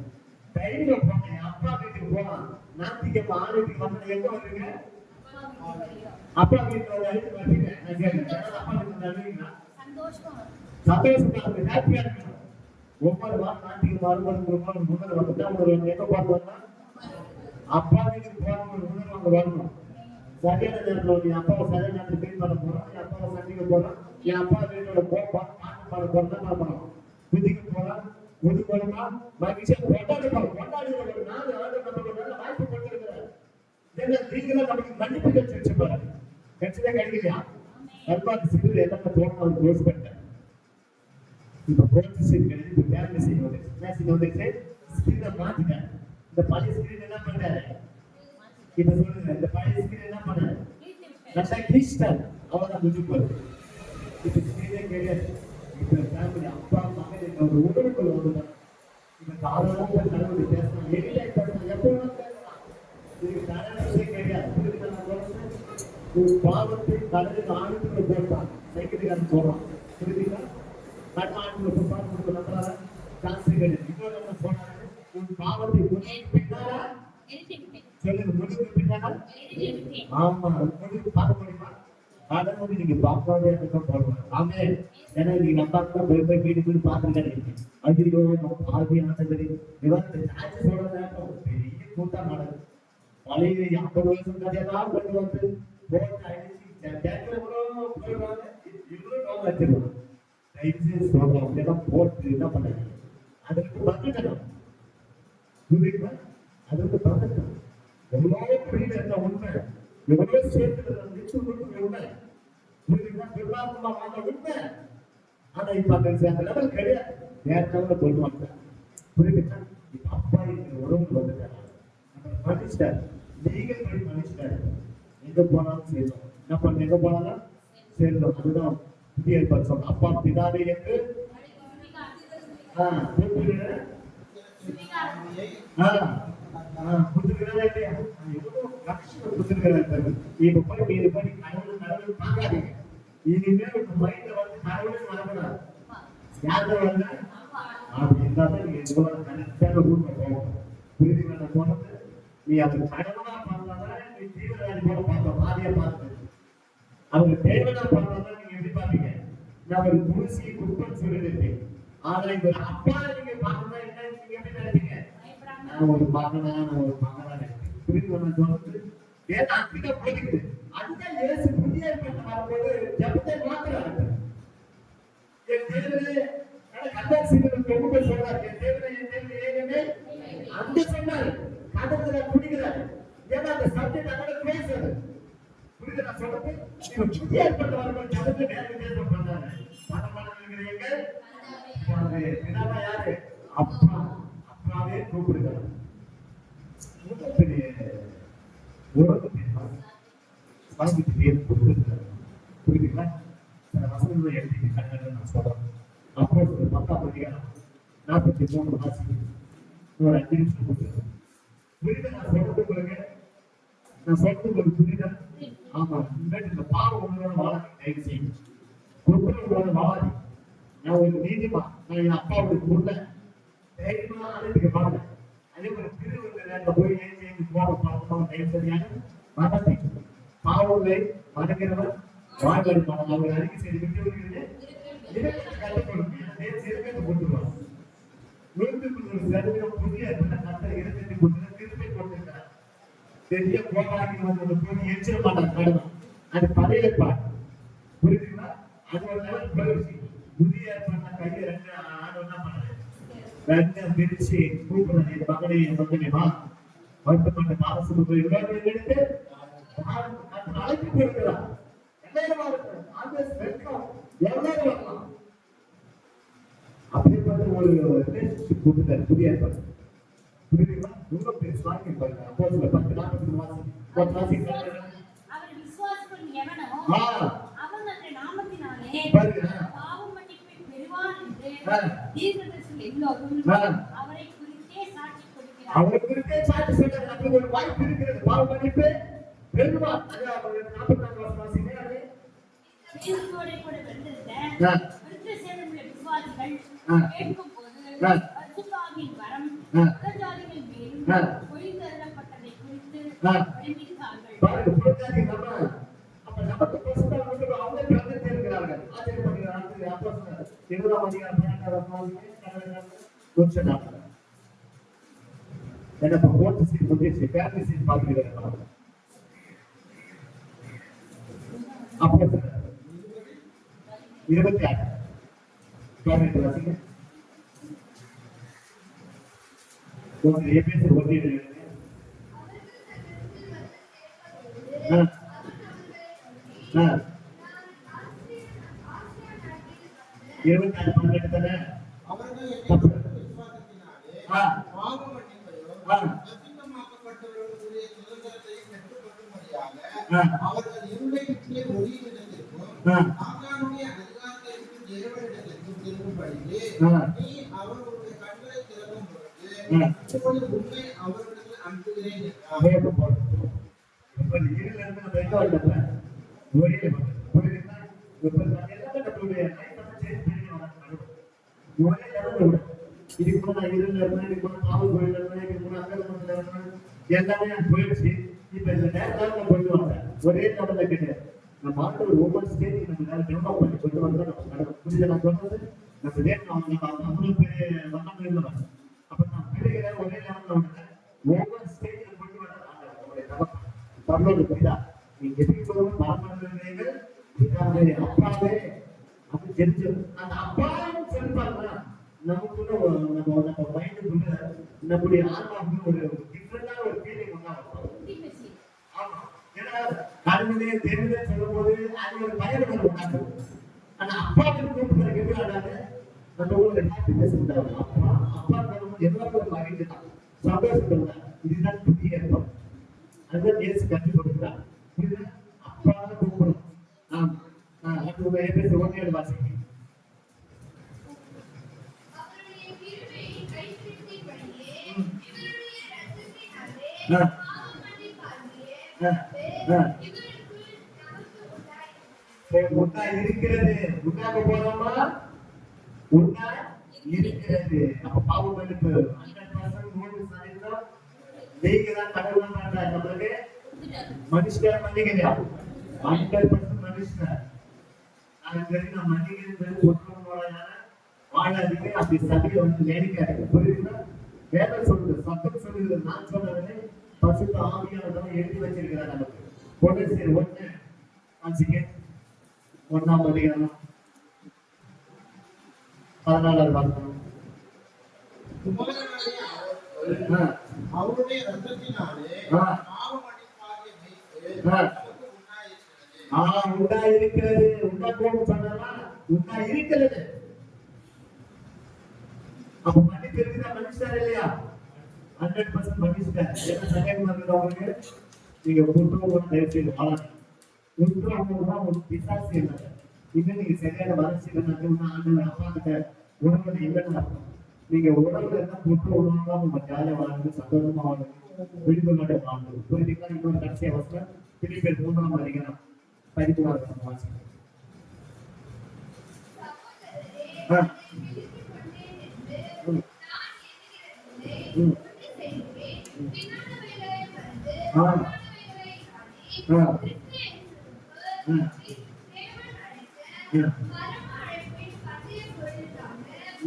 தைரியம் போனேன். அப்பா வீட்டுக்கு போலாம். ஞாயிற்றுக்கிழமை ஆலயத்துக்கு வந்து எங்க வருவீங்க? அப்பா வீட்டுல வந்து அழைத்து வருவீங்க. நான் கேட்கிறேன், அப்பா வீட்டுல வருவீங்களா? சந்தோஷமா வரும். சந்தோஷமா இருக்கு, ஹாப்பியா இருக்கு. ஒவ்வொரு வாரம் ஞாயிற்றுக்கிழமை வரும்போது முதல்ல வந்து எங்க பார்த்து அப்பா வீட்டுக்கு போறவங்க முதல்ல அவங்க வரணும். சரியான நேரத்தில் வந்து என் அப்பாவை சரியான நேரத்தில் க்ளீன் பண்ண போறோம், என் அப்பாவை சந்திக்க போறோம், என் அப்பா வீட்டோட பாட்டு பாட போறோம் தான் பண்ணணும். புதிக்க போறோம், புது போறோமா மகிழ்ச்சியா கொண்டாடுறோம். ஒரு 4 ஆண்டு நமக்கு நல்ல வாய்ப்பு கொடுத்திருக்கிறார். நீங்களும் நமக்கு மன்னிப்பு கிடைச்சிருச்சு பாருங்க. கிடைச்சதே கிடைக்கலையா? கல்பாக்கு சிறு எல்லாமே தோணும் க்ளோஸ் பண்ணிட்டேன். இப்ப கோர்ட் சீட் கிடையாது, இப்ப ஃபேமிலி சீட் வந்துச்சு. என்ன சீட் வந்துச்சு? ஸ்கிரீனை மாத்திட்டேன். இந்த பழைய ஸ்கிரீன் என்ன பண்ணாரு? இப்ப சொல்லுங்க, இந்த பழைய ஸ்கிரீன் என்ன பண்ணாரு? நல்லா கிழிச்சிட்டாரு. அவ்வளவுதான் முடிஞ்சு போகுது. இப்ப ஸ்கிரீனே கிடையாது. இப்ப ஃபேமிலி அப்பா மகன் என்ற ஒரு உணர்வுக்குள்ள வந்துட்டாங்க. இப்ப தாராளமா கடவுளை பேசலாம், எளிய பேசலாம், எப்போ பேசலாம். இதுக்கு தடவை கிடையாது. புரியுது? நான் சொல்றேன், ஒரு பாவத்தை கடலில் ஆழ்ந்து போட்டான் சைக்கிள்காரன் சொல்றான். புரியுதுங்களா? ஆண்டுக்கு பாட்டு நம்புறாங்க சான்ஸ் கிடையாது. இன்னொரு சொன்னாங்க, உன் பாவத்தை பின்னால சொல்லுங்க, முடிவுக்கு பின்னால. ஆமா, முடிவுக்கு பார்க்க முடியுமா? ஆடமோது நீங்க பார்க்காதே இருக்க போடுவாங்க. ஆமே, ஏன்னா நீங்க நம்பாக்க போய் வீடு பார்த்துருக்கீங்க. ஐயோ பாதி ஆனது விவாதத்தை சாட்சி சொல்றதா பெரிய கூட்டம் நடக்குது. பழைய 50 வருஷம் கதையெல்லாம் கொண்டு வந்து போட்டு அடிச்சு கேட்கிறவங்களும் போயிடுவாங்க, இவங்களும் நோக்க வச்சிருவாங்க. தயவுசெய்து சொல்றோம், அப்படியெல்லாம் போட்டு என்ன பண்ணாங்க? அதற்கு பந்துட்டணும். புரியுதுங்களா? அதற்கு பந்துட்டணும். எவ்வளவு புரியல என்ன உண்மை, எவ்வளவு சேர்த்து நிச்சயம் உண்மை. புரியுதுங்களா? பெருமாத்மா வாங்க உண்மை. ஆனா இப்ப அந்த லெவல் கிடையாது. வேற லெவலில் சொல்லுவாங்க. புரியுதுங்களா? இப்ப அப்பா இருக்கிற உறவுக்கு வந்துட்டாங்க. மன்னிச்சிட்டாரு, லீகல் படி மன்னிச்சிட்டாரு. எங்க போனாலும் சேரும். என்ன பண்ண, எங்க போனாலும் சேரும். அதுதான் புதிய ஏற்பாடு சொல்றோம். அப்பா பிதாவே என்று இப்ப போய் மீது பண்ணி கடவுள் கடவுள் பார்க்காதீங்க. இனிமேல் உங்க மைண்ட்ல வந்து கடவுள் வரக்கூடாது. யாரும் வரல அப்படி இருந்தாலும் நீங்க எவ்வளவு கரெக்டான ரூட்ல போகணும். புரியுதுங்களா? போனது நீ அது கடவுளா பார்த்தாதான் நீ தீவிரவாதி போல பார்த்த மாதிரியா பார்த்து, அவங்க தேவனா பார்த்தாதான் நீங்க எப்படி பார்ப்பீங்க? நான் ஒரு துளசி குப்பன் சொல்லிட்டு, ஆனா இந்த அப்பா நீங்க பார்க்கணும் என்ன நீங்க எப்படி நினைப்பீங்க? நான் ஒரு மகனா, நான் ஒரு மகனா நினைப்பேன். புரியுது? சொல்றது ஏன்னா அப்படிதான் போதிக்குது. அதுதான் இயேசு புதிய ஏற்பாடு வரும்போது ஜபத்தை மாத்துறாரு. என் தேவனே கண்டார் சீக்கிரம் தொகுப்பு சொல்றாரு, என் தேவனே என் தேவனே ஏகமே அந்த சொன்னாரு. கடவுளை குடிக்கிறாரு. ஏன்னா அந்த சப்ஜெக்ட் அதோட பேசுறது. புரியுது நான் சொல்றது? இவன் புதிய ஏற்பாடு வரும்போது ஜபத்தை வேற வித்தியாசம் பண்றாரு. பணம் இருக்கிறீங்க பிதாவா யாரு? அப்பா. அப்பாவே கூப்பிடுகிறார். பெரிய உறவு சாமிக்கு பேர் கொடுத்துருக்காரு. புரியுதுங்களா? சில வசனங்களை எழுதி கண்ணு நான் சொல்றேன். அப்போ 10ஆம் அதிகாரம் 43 வாசிக்கிறேன். ஒரு 5 நிமிஷம் கொடுத்துருக்கேன். புரியுது நான் சொல்றது உங்களுக்கு? நான் சொல்றது உங்களுக்கு புரியுதா? ஆமா, இந்த பாவம் உங்களோட வாழாது. தயவு செய்யும் குடும்பங்களோட வாழாது. நான் ஒரு நீதிமா, நான் என் அப்பாவுடைய பொருளை தைரியமா அழைத்துக்க பாருங்க. அதே ஒரு திருவிழா போய் ஏன் போட பார்க்கணும். தயவு சரியான மனத்தை பாவங்களை மறக்கிறவர் வாழ்வாடி மனம் அவர் அறிக்கை செய்து விட்டு வருகிறது. கற்றுக்கொள்ளுங்க, சிறப்பத்தை கொண்டுருவாங்க. 100% புதிய கத்தை இடத்தை கொண்டு திருப்பி கொண்டிருக்கிறார். பெரிய கோபாகி வந்து போய் எச்சிட மாட்டார் கடவுள். அது பழைய ஏற்பாடு. புரியுதுங்களா? அது ஒரு லெவல் போயிடுச்சு. புதிய ஏற்பாடு கையை 2 ஆடு என்ன பண்ணாரு? 2 பிரிச்சு கூப்பிடுறது, என் மகனை என் மகனேமா வருத்தப்பட்ட மானசுக்கு எடுத்து அழைத்து போயிருக்கிறார். எல்லாரும் வரலாம். அப்படிப்பட்ட ஒரு ரிலேஷன்ஷிப் கொடுத்தாரு புதிய ஏற்பாடு. புரியுதுங்களா? ரொம்ப பேசுவாங்க. அப்போஸ்தலர் 10:43 வாசி. அவர் விசுவாசிப்பவன் எவனோ அவன் அந்த நாமத்தினாலே பாவ மன்னிப்பை பெறுவான் என்று தீர்க்கதரிசிகள் எல்லோரும் அவரை குறித்தே சாட்சி கொடுக்கிறார்கள். அவரை குறித்தே சாட்சி சொல்றாங்க. அப்படி ஒரு வாய்ப்பு இருக்கிறது. பாவ மன்னிப்பு பெறுவான். அது அவர் 44 வாசிங்க. அது இயேசுவோடு கூட வந்திருந்த விருத்தசேதனமுள்ள விசுவாசிகள் கேட்கும்போது பரிசுத்த ஆவியின் வரம் புறஜாதிகள் மேலும் பொழிந்தருளப்பட்டதை குறித்து விளம்பியிருக்கார்கள். பாருங்க, புரிஞ்சாச்சு நம்ம. அப்ப நமக்கு பசுத்தா வந்து அவங்க கலந்து இருக்கிறார்கள். ஆச்சரியப்படுகிறார்கள். அப்போ சொன்னார், 20ஆம் அதிகாரம் 12ஆம் வசனம் கொஞ்சம் நாட்கள். என்ன போட்டு சீட் முடிச்சு ஃபேமிலி சீட் பார்க்கிறேன். அப்போ சொன்னார் 26 பதினெட்டு வாசிங்க. கொஞ்சம் எபேசியர் 1:7. ஆ ஆ 26 18 தானே. அவர்கள் என்னை விசுவாசத்தினாலே ஆ பாவ மன்னிப்பையும் ஆ பரிசுத்தமாக்கப்பட்டவர்களுக்குரிய சுதந்திரத்தையும் பெற்றுக்கொள்ளும்படியாக ஆ அவர்கள் இருளை விட்டு ஒளியினிடத்திற்கும் ஆ சாத்தானுடைய அதிகாரத்தை விட்டு தேவனிடத்திற்கும் திரும்பும்படியே ஆ நீ அவர்களுடைய கண்களை திறக்கும் பொழுது ஆ இப்பொழுது உண்மை அவர்களுக்கு அனுப்புகிறேன் என்றார். அவையப்ப போறோம். இப்ப நீரில் இருந்து நம்ம எங்க வந்தோம்? ஒரே புரியுதுங்களா? இப்ப நம்ம எல்லாமே நம்மளுடைய லைஃப் சேஞ்ச் பண்ணி வரணும். ஒரே லெவல்ல விட. இதுக்கு முன்னாடி நான் இருள இருந்தேன், இதுக்கு முன்னாடி காவல் கோயில்ல இருந்தேன், இதுக்கு முன்னாடி அங்கல இருந்தேன், எல்லாமே போயிடுச்சு. இப்ப இந்த நேரத்துல கொண்டு வந்தேன். ஒரே லெவல்ல கிடையாது. நம்ம ஆண்டவர் ஒவ்வொரு ஸ்டேஜ் நம்ம டெவலப் பண்ணி கொண்டு வந்தா நம்ம நடக்கும். புரியுதா நான் சொல்றது? நம்ம நேரம் நம்ம அவ்வளவு பெரிய வண்ணம் இருந்தோம். அப்ப நான் பிள்ளைகளை ஒரே லெவல்ல விட ஒவ்வொரு ஸ்டேஜ்ல கொண்டு வர பரவாயில்ல. புரியுதா? நீங்க எப்படி சொல்லுவோம் பரமானவர்கள் பிதாவே அப்பாவே அப்படி தெரிஞ்சு அந்த அப்பாவும் சொல்லிப்பாருன்னா நமக்குள்ள நம்ம மைண்டுக்குள்ள நம்முடைய ஆன்மாவுக்கு ஒரு டிஃப்ரெண்டான ஒரு ஃபீலிங் உண்டாகும். intimacy. ஆமா. ஏன்னா கடவுளே தேவனே சொல்லும்போது அது ஒரு பயணம் உண்டாகும். ஆனா அப்பாவுக்கு கூப்பிடுறது எப்படி ஆடாது? நம்ம ஊர்ல ஹாப்பினஸ் உண்டாகும். அப்பா அப்பா எல்லாருக்கும் ஒரு மகிழ்ச்சி தான், சந்தோஷம் தான். இதுதான் புதிய அர்த்தம். அதுதான் இயேசு கற்றுக் கொடுக்கிறார். புரியுதா? அப்பாவை கூப்பிடணும். அடுத்து எபேசியர் 1:7 வாசிங்க. அவருடைய கிருபையை கைப்பிடித்தபடியே இவருடைய இரத்தத்தினாலே ஆ பாவ மன்னிப்பாகிய ஆ ஆ இவருக்குள் நமக்கு உண்டா இருக்கிறது. உண்டாக போறோமா? உண்டா இருக்கிறது. அப்ப பாவ மன்னிப்பு 100% 100% நீங்க தான் கடவுள் பண்றாரு. நம்மளுக்கு மனுஷன் மன்னிக்கலையா? 100% மனுஷன். நான் மன்னிக்கிறது ஒற்றுமையோட வாழாதீங்க. அப்படி சபையை வந்து வேடிக்காது. புரியுதுங்களா? வேலை சொல்லுது, சத்தம் சொல்லுது. நான் சொன்னது பசுத்த ஆவியானதான் எழுதி வச்சிருக்கிறார் நமக்கு. கொலோசியர் 1 வாசிங்க. 1ஆம் அதிகாரம் 14வது வசனம். குமாரனாகிய அவர் அவருடைய இரத்தத்தினாலே ஆ பாவ மன்னிப்பாகிய மீட்பு ஆ நமக்கு உண்டாயிருக்கிறது. உண்டா இருக்கிறது. உண்டாக்கும் சொன்னா உண்டா இருக்கிறது. அப்ப மன்னிப்பு இருக்குதா? மன்னிச்சார் இல்லையா? 100% மன்னிச்சிட்டார். என்ன சந்தேகம் இருக்குது உங்களுக்கு? நீங்க குற்றவாளி தயவு செய்து வாழணும். குற்றவாளி ஒரு பிசாசு இல்லை. இன்னும் நீங்க சரியான வளர்ச்சி ஆண்டவர் அப்பா கிட்ட உணவுல இல்லைன்னு அர்த்தம். நீங்க உணவுல இருந்தா குற்ற உணவுலாம் நம்ம ஜாலியா வாழ்ந்து சந்தோஷமா வாழணும், விடுதலை வாழணும். புரியுதுங்களா? இன்னொரு கடைசி அவசரம் பிலிப்பியர் 3ஆம் அதிகாரம் 13வது வசனம் வாசிங்க. சகோதரரே, ஆ விழித்துக் கொண்டேன் என்று ம் நான் எண்ணுகிறதில்லை. ம் ஒன்று செய்கிறேன், விண்ணானவைகளை மறந்து ஆ வானவைகளை நாடி ஆ கிறிஸ்து ஆ இயேசுவுக்குள் தேவன் அழைத்த ஆ பரம அழைப்பின் பந்தய பொருளாக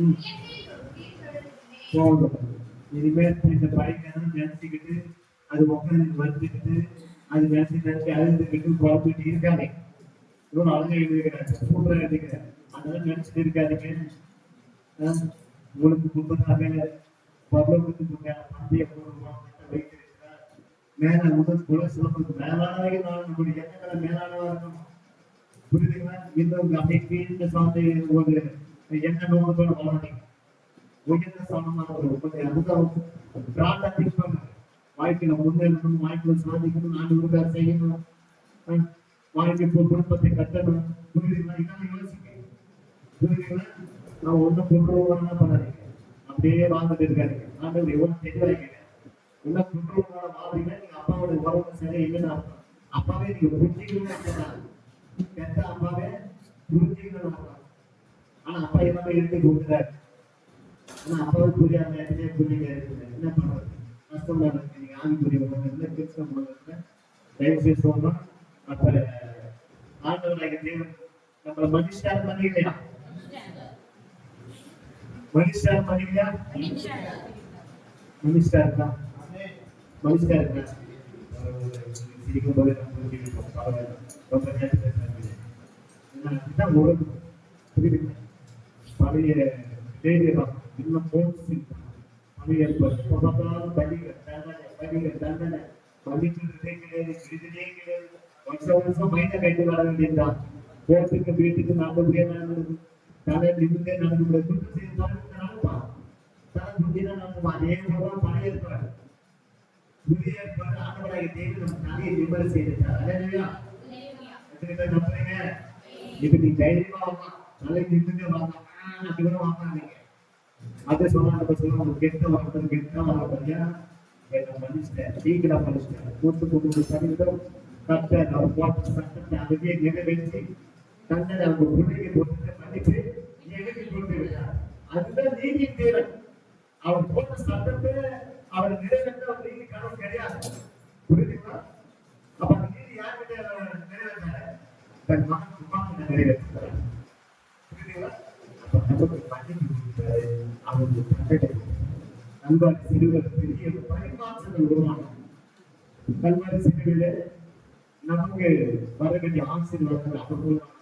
ம் இயற்கை நோக்கி தொடர்கிறேன். போதும். இனிமேல் இந்த படிக்கணும் நினைச்சுக்கிட்டு அது உட்காந்து வந்துக்கிட்டு அது நினைச்சு அழுதுகிட்டு குழப்பிட்டு இருக்காதே. இவ்வளவு அழகா எழுதுகிறார், சூப்பரா எழுதுகிறார். அதெல்லாம் நினைச்சிட்டு இருக்காதீங்க. உங்களுக்கு முன்பதாக பரலோகத்துக்கு மேல பந்தய பூர்வமாக வைத்திருக்கிறார். மேல முதல் குல சிலம்புக்கு மேலானவை நான் நம்முடைய எண்ணங்களை மேலானவா இருக்கணும். புரியுதுங்களா? இன்னும் அப்படியே கீழே சார்ந்து ஒரு எண்ண நோக்கத்தோட வாழணும். உயர்ந்த சமமான ஒரு கொஞ்சம் அதுதான் பிராண்டா திங்க் வாழ்க்கையில முன்னேறணும், வாழ்க்கையில சாதிக்கணும், நாடு உருவாக செய்யணும், வாழ்க்கை குடும்பத்தை கட்டணும். புரியுதுங்களா? இதெல்லாம் யோசிக்க. புரியுதுங்களா? நான் ஒன்றும் குன்றோன்னா பண்ணாதீங்க. அப்படியே வாழ்ந்துட்டு இருக்காதீங்க. ஆண்டவர் எவ்வளவு தெளிவாக என்ன குன்றோட வாழ்றீங்க. நீங்க அப்பாவோட உறவு சரியா இல்லைன்னு அர்த்தம். அப்பாவே நீங்க புரிஞ்சுக்கணும்னு அர்த்தம். கெட்ட அப்பாவே புரிஞ்சுக்கணும்னு அர்த்தம். ஆனா அப்பா எல்லாமே எடுத்து கொடுக்குறாரு. ஆனா அப்பாவுக்கு புரியாம புரியுங்க இருக்குது என்ன பண்றது? கஷ்டமா இருக்கு. நீங்க ஆவிக்குரிய உலகத்துல கிறிஸ்தவ உலகத்துல தயவு செய்து சொல்லணும். அப்ப ஆண்டவராகிய தேவன் நம்மள மனுஷார் பண்ணலையா? மனுஷார் பண்ணலையா? மனுஷா இருக்கா? மனுஷா இருக்கா? சிரிக்கும் போது நம்ம சிரிப்போம். பரவாயில்ல. ரொம்ப நேரம் பேசுறாங்க. இதுதான் உலகம். புரியுதுங்களா? பழைய தேவையெல்லாம் இன்னும் போச்சு. பழைய பொருளாதாரம் பள்ளிகள் தண்டனை பள்ளிக்கிறதே கிடையாது, விடுதலே கிடையாது. வருஷம் மைண்ட கைட்டு வர வேண்டியதுதான். கோர்ட்டுக்கு வீட்டுக்கு நல்லபடியா நடந்தது. தலை நிமிந்தே நடந்து குற்றம் செய்யப்பா தலை புத்திதான் நடந்துமா. அதே போலதான் பழைய ஏற்பாடு புதிய ஏற்பாடு ஆண்டவராகிய தேவன் நம்ம தலையை விமர்சை செய்திருக்கார். அல்லேலூயா. எத்தனை பேர் நம்புறீங்க? இப்ப நீ தைரியமா வாங்க, தலை நிமிந்தே வாங்க, அப்படி கூட வாங்க. அதை சொன்னாங்க சொல்லுவாங்க, கெட்ட வார்த்தை கெட்ட வார்த்தை என்ன மனுஷன் சீக்கிர மனுஷன் கூட்டு சதவீதம் கட்ட போட்ட சட்டத்தை அங்கேயே நிறைவேற்றி தண்டனை அவங்க பிள்ளைக்கு போட்டு மன்னிப்பு எழுதி கொண்டு விட்டார். அதுதான் நீதி தேவன். அவர் போட்ட சட்டத்தை அவர் நிறைவேற்ற அவர் நீதி கனவு கிடையாது. புரியுதுங்களா? அப்ப அந்த நீதி யார்கிட்ட நிறைவேற்றாரு? தன் மகன் குமாரன் நிறைவேற்றார். புரியுதுங்களா? அப்ப நமக்கு மன்னிப்பு கொடுத்தாரு. அவருக்கு தண்டனை கல்வாரி சிலுவையில் பெரிய பரிமாற்றங்கள் உருவாகும். கல்வாரி சிலுவையில நமக்கு வர வேண்டிய ஆசீர்வாதங்கள் அவர் மூலமாக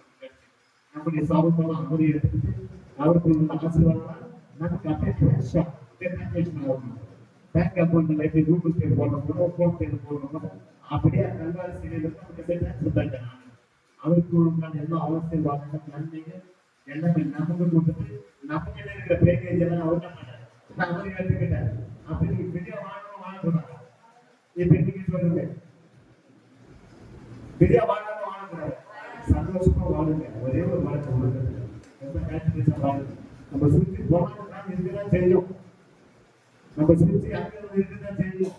நம்முடைய சாபமெல்லாம் அவரை எடுத்துட்டு அவருக்கு ஆசீர்வாதம் நமக்கு அப்படியே ஆகணும். பேங்க் அக்கௌண்ட்ல எப்படி கூகுள் பே போடணும், போன் பே போடணும், அப்படியே கல்வாரி சிலுவையில நமக்கு அவருக்கு உண்டான எல்லா ஆசீர்வாதங்கள் நன்மைகள் எல்லாமே நமக்கு கொடுத்துட்டு நமக்கு இருக்கிற பேக்கேஜ் எல்லாம் அவர் தான் பண்ணாரு. அவரு எடுத்துக்கிட்டார். அப்படி பெரிய வாழக்கூடாது. இப்ப நீங்க சொல்லுங்க, பெரிய வாழக்கூடாது, சந்தோஷமா வாழுங்க. ஒரே ஒரு வாழ்க்கை கொடுங்க. ரொம்ப ஹாப்பினஸா வாழுங்க. நம்ம சுற்றி போனாதான் இருக்குதான் தெரியும். நம்ம சுற்றி அங்கே இருக்குதான் தெரியும்.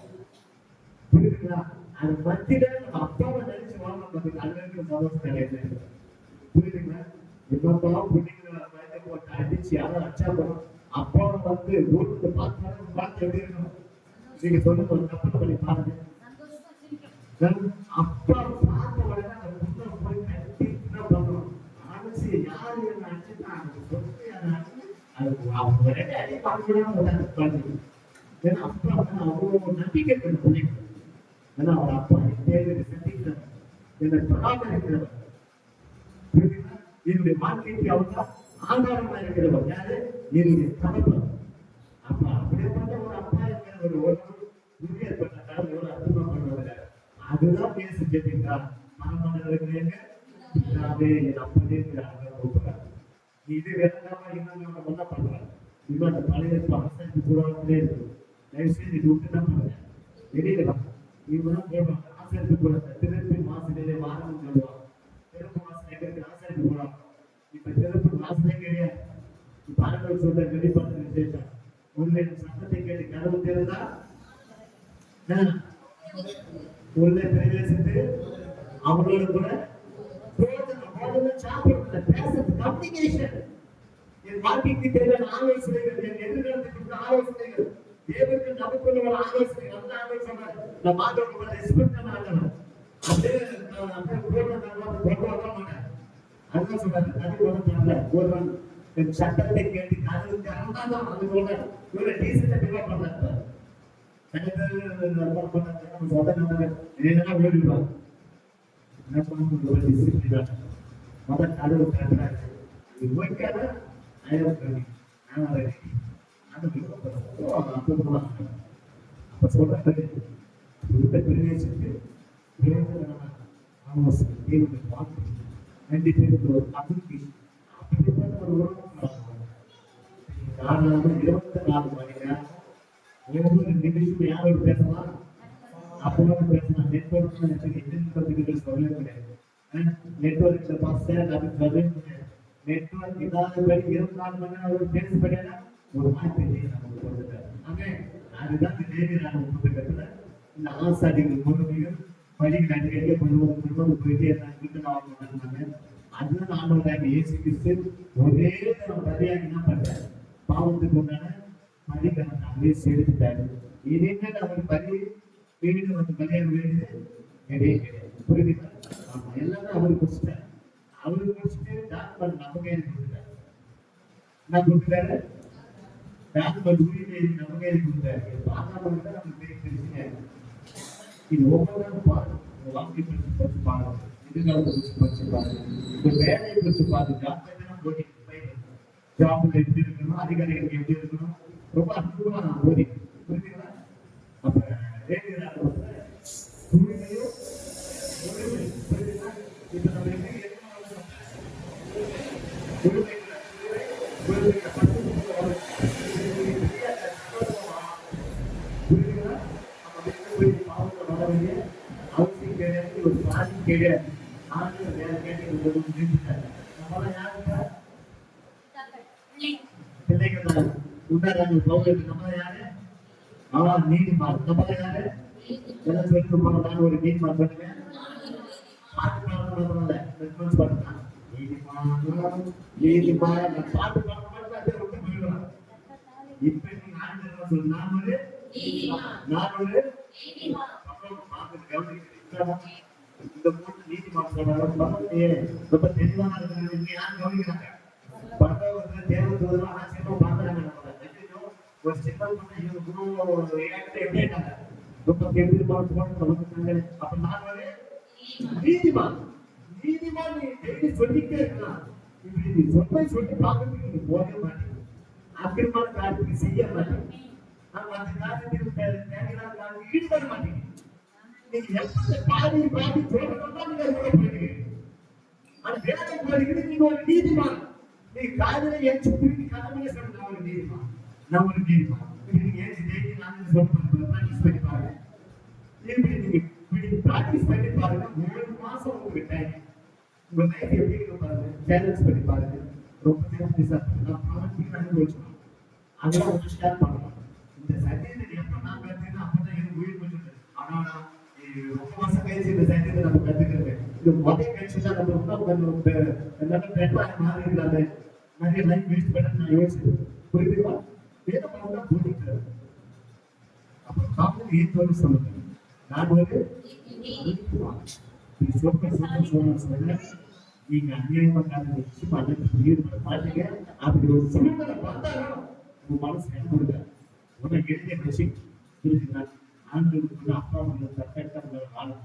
புரியுதுங்களா? அது மத்தியில நம்ம அப்பாவை நினைச்சு வாழணும். நமக்கு அங்க இருக்கிற சந்தோஷம் கிடையாது. புரியுதுங்களா? என்னப்பா பிள்ளைங்களை வயதை போட்டு அடிச்சு யாரும் அச்சா போறோம். அப்பா வந்து ஊருக்கு பார்த்து எப்படி இருக்கணும்? நீங்க சொல்லுங்க, ஒரு கப்பல் பண்ணி பாருங்க. அப்பா பார்த்த உடனே அந்த புத்தகம் போய் கட்டி பண்றோம். ஆனசி யாரு என்ன அடிச்சுட்டா அவங்க அடி பார்க்க. ஏன்னா அப்பா அவ்வளவு நம்பிக்கை பிள்ளைங்க. ஏன்னா அவர் அப்பா தேவையை சந்திக்கிறவர், என்னை பராமரிக்கிறவர். என்னுடைய வாழ்க்கைக்கு அவர் தான் ஆதாரமா இருக்கிறவர். யாரு? என்னுடைய தகப்பன். அப்ப அப்படிப்பட்ட ஒரு அப்பா இருக்கிற ஒரு உறுதியேற்பட்ட கடவுள் எவ்வளவு அற்புதமா பண்ணுவாங்க. அதுதான் பேசு கேட்டீங்களா? மனமண்டலங்க என் அப்பனே கூப்பிடுறாங்க. நீ இது வேண்டாமா இன்னும் ஒன்னா பண்றாங்க. இன்னும் அந்த பழைய அரசாங்க கூடாதே இருக்கு. தயவுசெய்து இது விட்டு தான் பண்ணுங்க. வெளியில இவங்க போடுவாங்க ஆசிரியருக்கு போடுறாங்க. திருப்பி மாசத்திலே வாரம் சொல்லுவாங்க. திருப்பு மாசம் எங்களுக்கு ஆசிரியருக்கு போடுவாங்க. இப்ப திருப்பு மாசமே கிடையாது. பாடல்கள் சொல்ற வெளிப்பாடு விசேஷம். உள்ள சத்தத்தை கேட்டு கதவு திறந்தா உள்ளே பிரவேசித்து அவங்களோட கூட சாப்பிடுறது பேசுறது கம்யூனிகேஷன். என் வாழ்க்கைக்கு தேவையான ஆலோசனைகள், என் எதிர்காலத்துக்கு ஆலோசனைகள், தேவருக்கு நமக்குள்ள ஒரு ஆலோசனை. அந்த ஆலோசனை நான் மாற்றவங்க ரெஸ்பெக்ட் பண்ண ஆகணும். அப்படியே கொண்டு வர மாட்டேன். அதுதான் சொல்றாரு. அது ஒன்று ஒருவன் சட்டத்தை கேட்டு கதவு திறந்தாதான் அது சொல்ற இவரை டீசெண்டா பிகப் பண்றாங்க. ஓடிடுவாங்க. என்ன பண்ண டிசிப்ளினா முதல் கதவு திறக்கிறாங்க. இது ஓய்க்காத அப்ப சொல்றாங்க பிரவேசித்து ரெண்டு பேருக்கு ஒரு கம்யூனிகேஷன். அப்படிப்பட்ட ஒரு உறவு காரணம் 24 மணி நேரம் ஒவ்வொரு நிமிஷம் யாரோடு பேசலாம், அப்போது பேசலாம். நெட்வொர்க் சொல்லவே கிடையாது. நெட்வொர்க்ல பார்த்தா அதுக்கு சொல்லவே முடியாது. நெட்வொர்க் இல்லாதபடி 24 மணி நேரம் அவர் பேசப்படியா ஒரு வாய்ப்பு நமக்கு கொடுத்துட்டார். அதுதான் தேவையான புத்தகத்துல இந்த ஆசாரிகள் பொறுமைகள் பள்ளிகள் அடிக்கடிக்க கொண்டு போயிட்டே இருந்தாங்க. அதுதான் ஆண்டவராக இயேசு கிறிஸ்து ஒரே பலியாக என்ன பண்றாரு? பாவத்துக்கு உண்டான பலிகளை அப்படியே செலுத்திட்டாரு. இனிமேல் அவர் பள்ளி வீடு வந்து கல்யாணம் வேண்டியது கிடையவே கிடையாது. புரியுதுங்களா? ஆமா, எல்லாமே அவரு குடிச்சிட்டாரு. அவரு குடிச்சிட்டு டாக்குமெண்ட் நம்ம கையில் கொடுத்துட்டாரு. என்ன கொடுத்துட்டாரு? டாக்குமெண்ட் உரிமை நம்ம கையில் கொடுத்தாரு. இது பார்க்காம இருந்தா நமக்கு பெரிய பிரச்சனையா இருக்கு. இது ஒவ்வொரு பாருங்க, வாழ்க்கை குறித்து படிச்சு பாருங்க, எதிர்காலத்தை குறித்து படிச்சு பாருங்க, இந்த வேலையை குறித்து பாருங்க. ஜாப்ல எப்படி இருக்கணும், அதிகாரிகளுக்கு எப்படி இருக்கணும், ரொம்ப அற்புதமா நான் ஓதி. புரியுதுங்களா? அப்ப வேலையில தூய்மையும் ஒழுமை. புரியுதுங்களா? இப்ப நம்ம எப்படி புரியுதுங்களா? நம்ம போய் பாவத்தை வர வேண்டிய அவசியம் கிடையாது, ஒரு சாதி கிடையாது. ஆண்கள் வேலை கேட்டு நிறுத்திட்டாங்க. நம்மளாம் யாருங்க? பிள்ளைங்க தான் உண்டாராங்க. பௌரத்துக்கு நம்ம யாரு? நீதிமான். நம்ம யாரு? எல்லாம் சொல்லிட்டு போனோம். நான் ஒரு நீதிமான் பண்ணுவேன். பாட்டு பாடுறதுனால ரெஸ்பான்ஸ் பண்ணுறேன். நீதிமான் நீதிமான் பாட்டு பாடுறதுனால ரொம்ப போயிடுவான். இப்ப நீங்க ஆண்கள் சொல்லு, நான் ஒரு அப்புறம் பார்த்து கவனிக்கிறேன். இந்த மூணு நீதிமான் சொல்றாங்க. ரொம்ப தெளிவான இருக்கிறாங்க. யாரும் கவனிக்கிறாங்க. பரவாயில்ல, தேவதூதர் ஆச்சரியமா பாக்குறாங்க. ஒரு சின்ன எப்படி ரொம்ப கெம்பீரமான போட்டு. அப்ப நான் ஒரு நீதிமான். நீதிமான் நீ டெய்லி சொல்லிட்டே இருக்கலாம். இப்படி நீ சொல்லி பார்க்கறதுக்கு நீ போகவே மாட்டேங்க. அக்கிரமான காரியத்துக்கு செய்ய மாட்டேங்க. நம்ம அந்த காரியத்துக்கு தேவையான காரியத்துக்கு ஈடுபட மாட்டேங்க. நீங்க எப்ப பாடி சொல்லணும்னா நீங்க போயிடுங்க. ஆனா வேலை போறீங்க. நீங்க ஒரு நீதிமான். நீ காதலை ஏற்றி திருப்பி கடமையை சொல்ல, நான் ஒரு நீதிமான். நீங்க ஏற்றி டெய்லி நான் ப்ராக்டிஸ் பண்ணி பாருங்க. இப்படி நீங்க இப்படி ப்ராக்டிஸ் பண்ணி பாருங்க. 3 மாசம் உங்களுக்கு டைம். உங்க லைஃப் எப்படி இருக்கு பாருங்க. சேலஞ்ச் பண்ணி பாருங்க. ரொம்ப அனுபவிச்சோம். அதெல்லாம் ஒரு ஷேர் பண்ணலாம். இந்த சத்தியத்தை எப்ப நான் கத்துக்கிறேன் அப்பதான் எனக்கு உயிர் கொஞ்சம். ஆனா ரொம்ப மாசம் கழிச்சு இந்த சத்தியத்தை நம்ம கத்துக்கிறது. இது முதல் கழிச்சு தான் நம்ம ரொம்ப நல்ல பெட்டரா மாறி இருக்காது. நிறைய லைஃப் வேஸ்ட் பண்ண நான் யோசிச்சேன். புரியுதுங்களா? வேதம் தான் போதிக்கிறார். அப்ப காப்பது ஏற்று சொல்லுங்க. நான் ஒரு சொன்ன நீங்க அநியாயமா ஈடுபட மாட்டீங்க. அப்படி ஒரு சூழ்நிலை வந்தாலும் உங்க மனசு என்ன கொடுங்க. உனக்கு எழுதிய மெஷின் புரிஞ்சுங்களா? ஆண்களுக்கு அப்பா அம்மா கரெக்டா வாழணும்.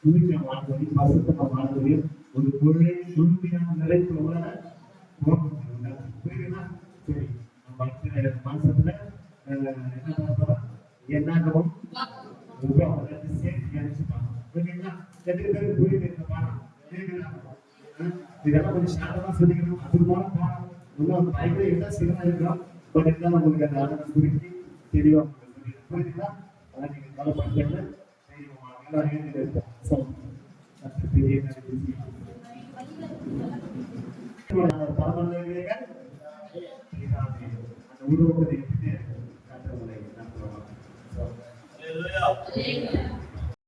தூய்மையா வாழ்வதை, பசுத்தமா வாழ்வதை, ஒரு பொருளை முழுமையான நிறைவுள்ள புரியுதுங்களா? சரி, நம்ம அடுத்த மாசத்துல என்ன பார்ப்போம்? என்னாகவும் சேர்த்து நினைச்சுப்பாங்க. புரியுதுங்களா? எத்தனை பேருக்கு புரியுது இந்த பாடம்? இதெல்லாம் கொஞ்சம் ஷார்ட்டா சொல்லிக்கணும். அது போல பாடம் இன்னும் அந்த பயங்கர எல்லாம் சிறமா இருக்கிறோம். பட் இருந்தாலும் உங்களுக்கு அந்த ஆடை குறித்து தெளிவா புரியுதுங்களா? அதான் நீங்க கவலைப்படுறீங்க. பெரிய உருவத்தை